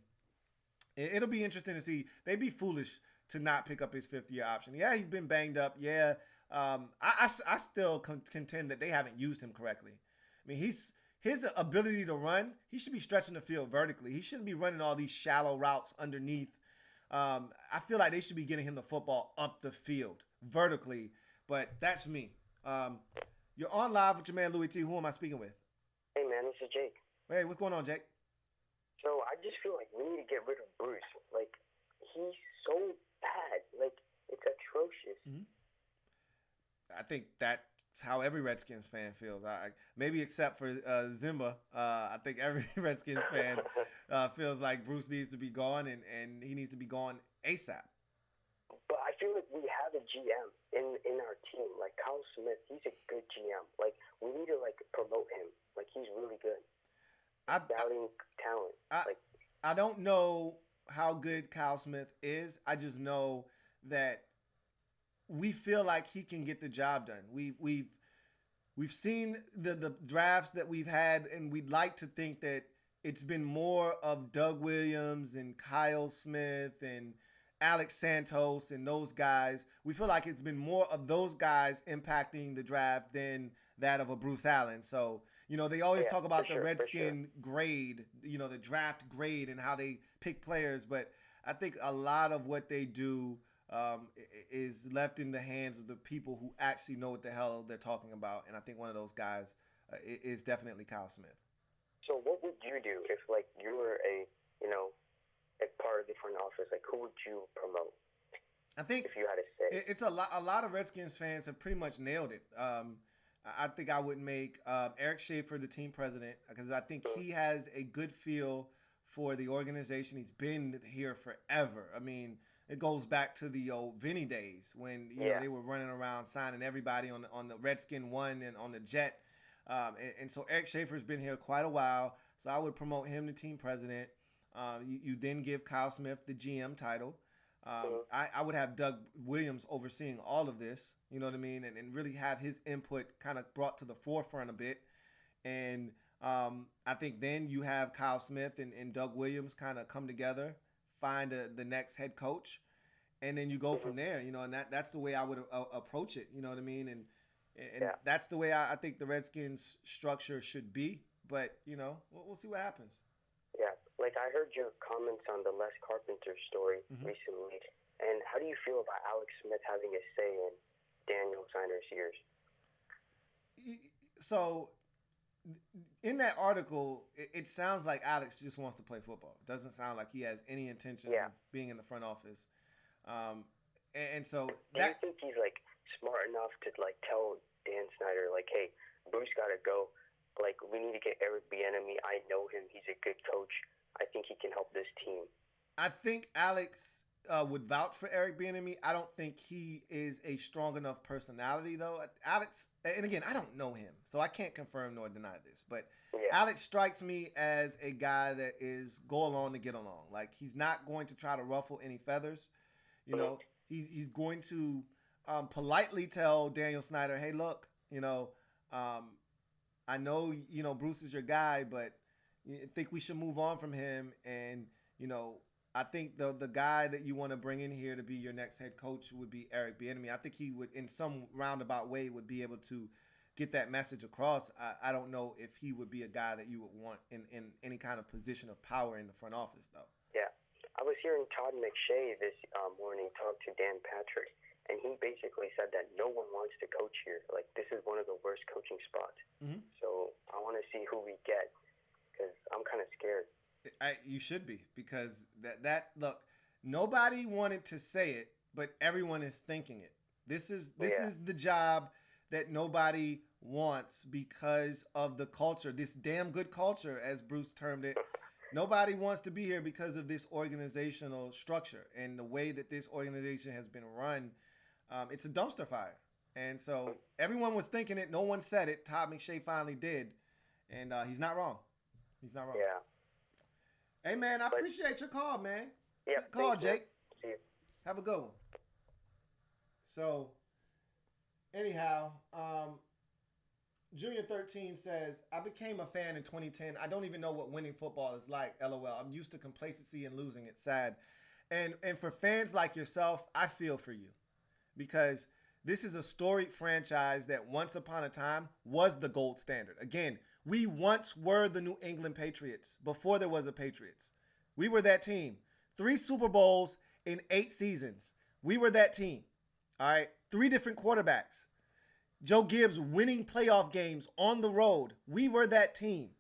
It'll be interesting to see. They'd be foolish to not pick up his 5th-year option. Yeah, he's been banged up. Yeah, I still contend that they haven't used him correctly. I mean, his ability to run, he should be stretching the field vertically. He shouldn't be running all these shallow routes underneath. I feel like they should be getting him the football up the field vertically. But that's me. You're on live with your man Louis T. Who am I speaking with? Hey man, this is Jake. Hey, what's going on, Jake? So I just feel like we need to get rid of Bruce. Like, he's so bad. Like, it's atrocious. Mm-hmm. I think that's how every Redskins fan feels. Maybe except for Zimba. I think every Redskins fan feels like Bruce needs to be gone and he needs to be gone ASAP. But I feel like we have a GM in our team. Like, Kyle Smith, he's a good GM. Like, we need to, like, promote him. Like, he's really good. Valuing talent. I don't know how good Kyle Smith is. I just know that we feel like he can get the job done. We've seen the drafts that we've had, and we'd like to think that it's been more of Doug Williams and Kyle Smith and Alex Santos and those guys. We feel like it's been more of those guys impacting the draft than that of a Bruce Allen. So, you know, they always talk about the Redskin grade, you know, the draft grade and how they pick players. But I think a lot of what they do is left in the hands of the people who actually know what the hell they're talking about. And I think one of those guys is definitely Kyle Smith. So what would you do if, like, you were a part of the front office? Like, who would you promote? I think if you had to say, it's a lot of Redskins fans have pretty much nailed it. I think I would make Eric Schaefer the team president because I think he has a good feel for the organization. He's been here forever. I mean, it goes back to the old Vinny days when you know they were running around signing everybody on the Redskin One and on the Jet. And so Eric Schaefer's been here quite a while. So I would promote him to team president. You then give Kyle Smith the GM title. I would have Doug Williams overseeing all of this, you know what I mean, and really have his input kind of brought to the forefront a bit. And I think then you have Kyle Smith and Doug Williams kind of come together, find the next head coach, and then you go from there, you know, and that's the way I would approach it, you know what I mean? And that's the way I think the Redskins structure should be. But, you know, we'll see what happens. Yeah, like I heard your comments on the Les Carpenter story recently. And how do you feel about Alex Smith having a say in Daniel Snyder's years? So in that article, it sounds like Alex just wants to play football. It doesn't sound like he has any intentions of being in the front office. And so do you think he's like smart enough to like tell Dan Snyder, like, hey, Bruce got to go. Like, we need to get Eric Bieniemy. I know him. He's a good coach. I think he can help this team. I think Alex would vouch for Eric Bieniemy. I don't think he is a strong enough personality, though. Alex, and again, I don't know him, so I can't confirm nor deny this. But Alex strikes me as a guy that is go along to get along. Like, he's not going to try to ruffle any feathers. You know, he's going to politely tell Daniel Snyder, hey, look, you know, I know, you know, Bruce is your guy, but I think we should move on from him. And, you know, I think the guy that you want to bring in here to be your next head coach would be Eric Bieniemy. I think he would, in some roundabout way, would be able to get that message across. I don't know if he would be a guy that you would want in any kind of position of power in the front office, though. Yeah. I was hearing Todd McShay this morning talk to Dan Patrick, and he basically said that no one wants to coach here. Like, this is one of the worst coaching spots. So I want to see who we get because I'm kind of scared. You should be, because that look, nobody wanted to say it, but everyone is thinking it. This is the job that nobody wants because of the culture, this damn good culture, as Bruce termed it. Nobody wants to be here because of this organizational structure and the way that this organization has been run. It's a dumpster fire. And so everyone was thinking it. No one said it. Todd McShay finally did. And he's not wrong. He's not wrong. Yeah. Hey, man, I appreciate your call, man. Yeah. Call, Jake. See you. Have a good one. So, anyhow, Junior 13 says, I became a fan in 2010. I don't even know what winning football is like, LOL. I'm used to complacency and losing. It's sad. And for fans like yourself, I feel for you. Because this is a storied franchise that once upon a time was the gold standard. Again, we once were the New England Patriots before there was a Patriots. We were that team. 3 Super Bowls in 8 seasons. We were that team. All right. 3 different quarterbacks. Joe Gibbs winning playoff games on the road. We were that team.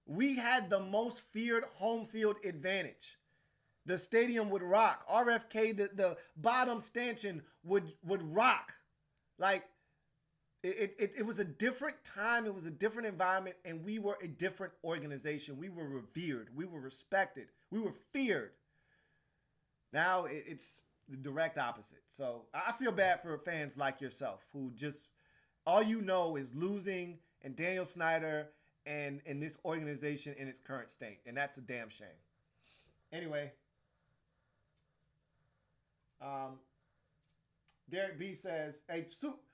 We had the most feared home field advantage. The stadium would rock. RFK, the bottom stanchion would rock. Like, it was a different time. It was a different environment, and we were a different organization. We were revered. We were respected. We were feared. Now it's the direct opposite. So I feel bad for fans like yourself who just, all you know is losing and Daniel Snyder and this organization in its current state. And that's a damn shame. Anyway, Derek B says, hey,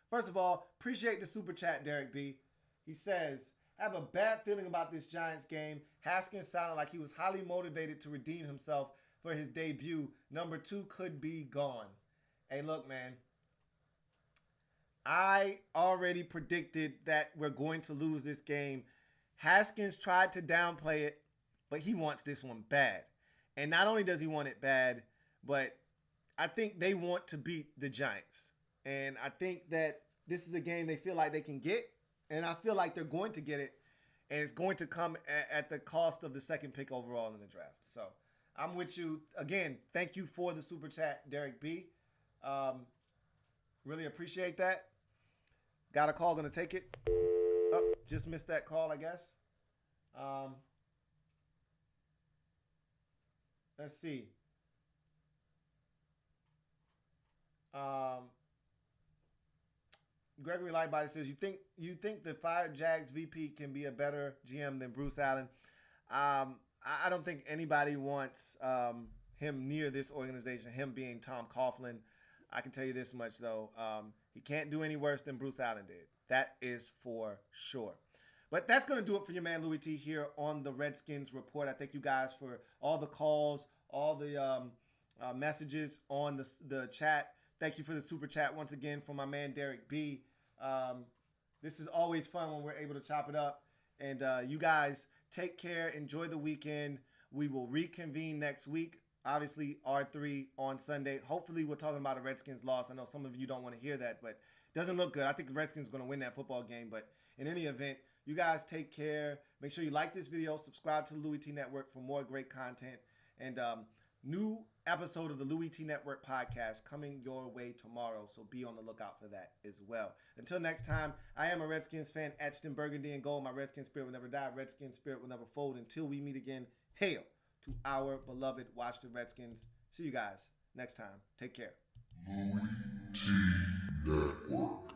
first of all, appreciate the super chat, Derek B. He says, I have a bad feeling about this Giants game. Haskins sounded like he was highly motivated to redeem himself for his debut. Number 2 could be gone. Hey, look, man. I already predicted that we're going to lose this game. Haskins tried to downplay it, but he wants this one bad. And not only does he want it bad, but I think they want to beat the Giants. And I think that this is a game they feel like they can get. And I feel like they're going to get it. And it's going to come at the cost of the 2nd pick overall in the draft. So I'm with you. Again, thank you for the super chat, Derek B. Really appreciate that. Got a call, gonna take it. Oh, just missed that call, I guess. Let's see. Gregory Lightbody says, you think the fired Jags VP can be a better GM than Bruce Allen? I don't think anybody wants him near this organization, him being Tom Coughlin. I can tell you this much, though. He can't do any worse than Bruce Allen did. That is for sure. But that's going to do it for your man Louis T here on the Redskins Report. I thank you guys for all the calls, all the messages on the chat. Thank you for the super chat once again from my man Derek B. This is always fun when we're able to chop it up. And you guys take care. Enjoy the weekend. We will reconvene next week. Obviously, R3 on Sunday. Hopefully, we're talking about a Redskins loss. I know some of you don't want to hear that, but it doesn't look good. I think the Redskins are going to win that football game. But in any event, you guys take care. Make sure you like this video. Subscribe to the Louis T Network for more great content. And new episode of the Louis T Network podcast coming your way tomorrow. So be on the lookout for that as well. Until next time, I am a Redskins fan, etched in burgundy and gold. My Redskins spirit will never die. Redskins spirit will never fold. Until we meet again, hail to our beloved Washington Redskins. See you guys next time. Take care. Louis T Network.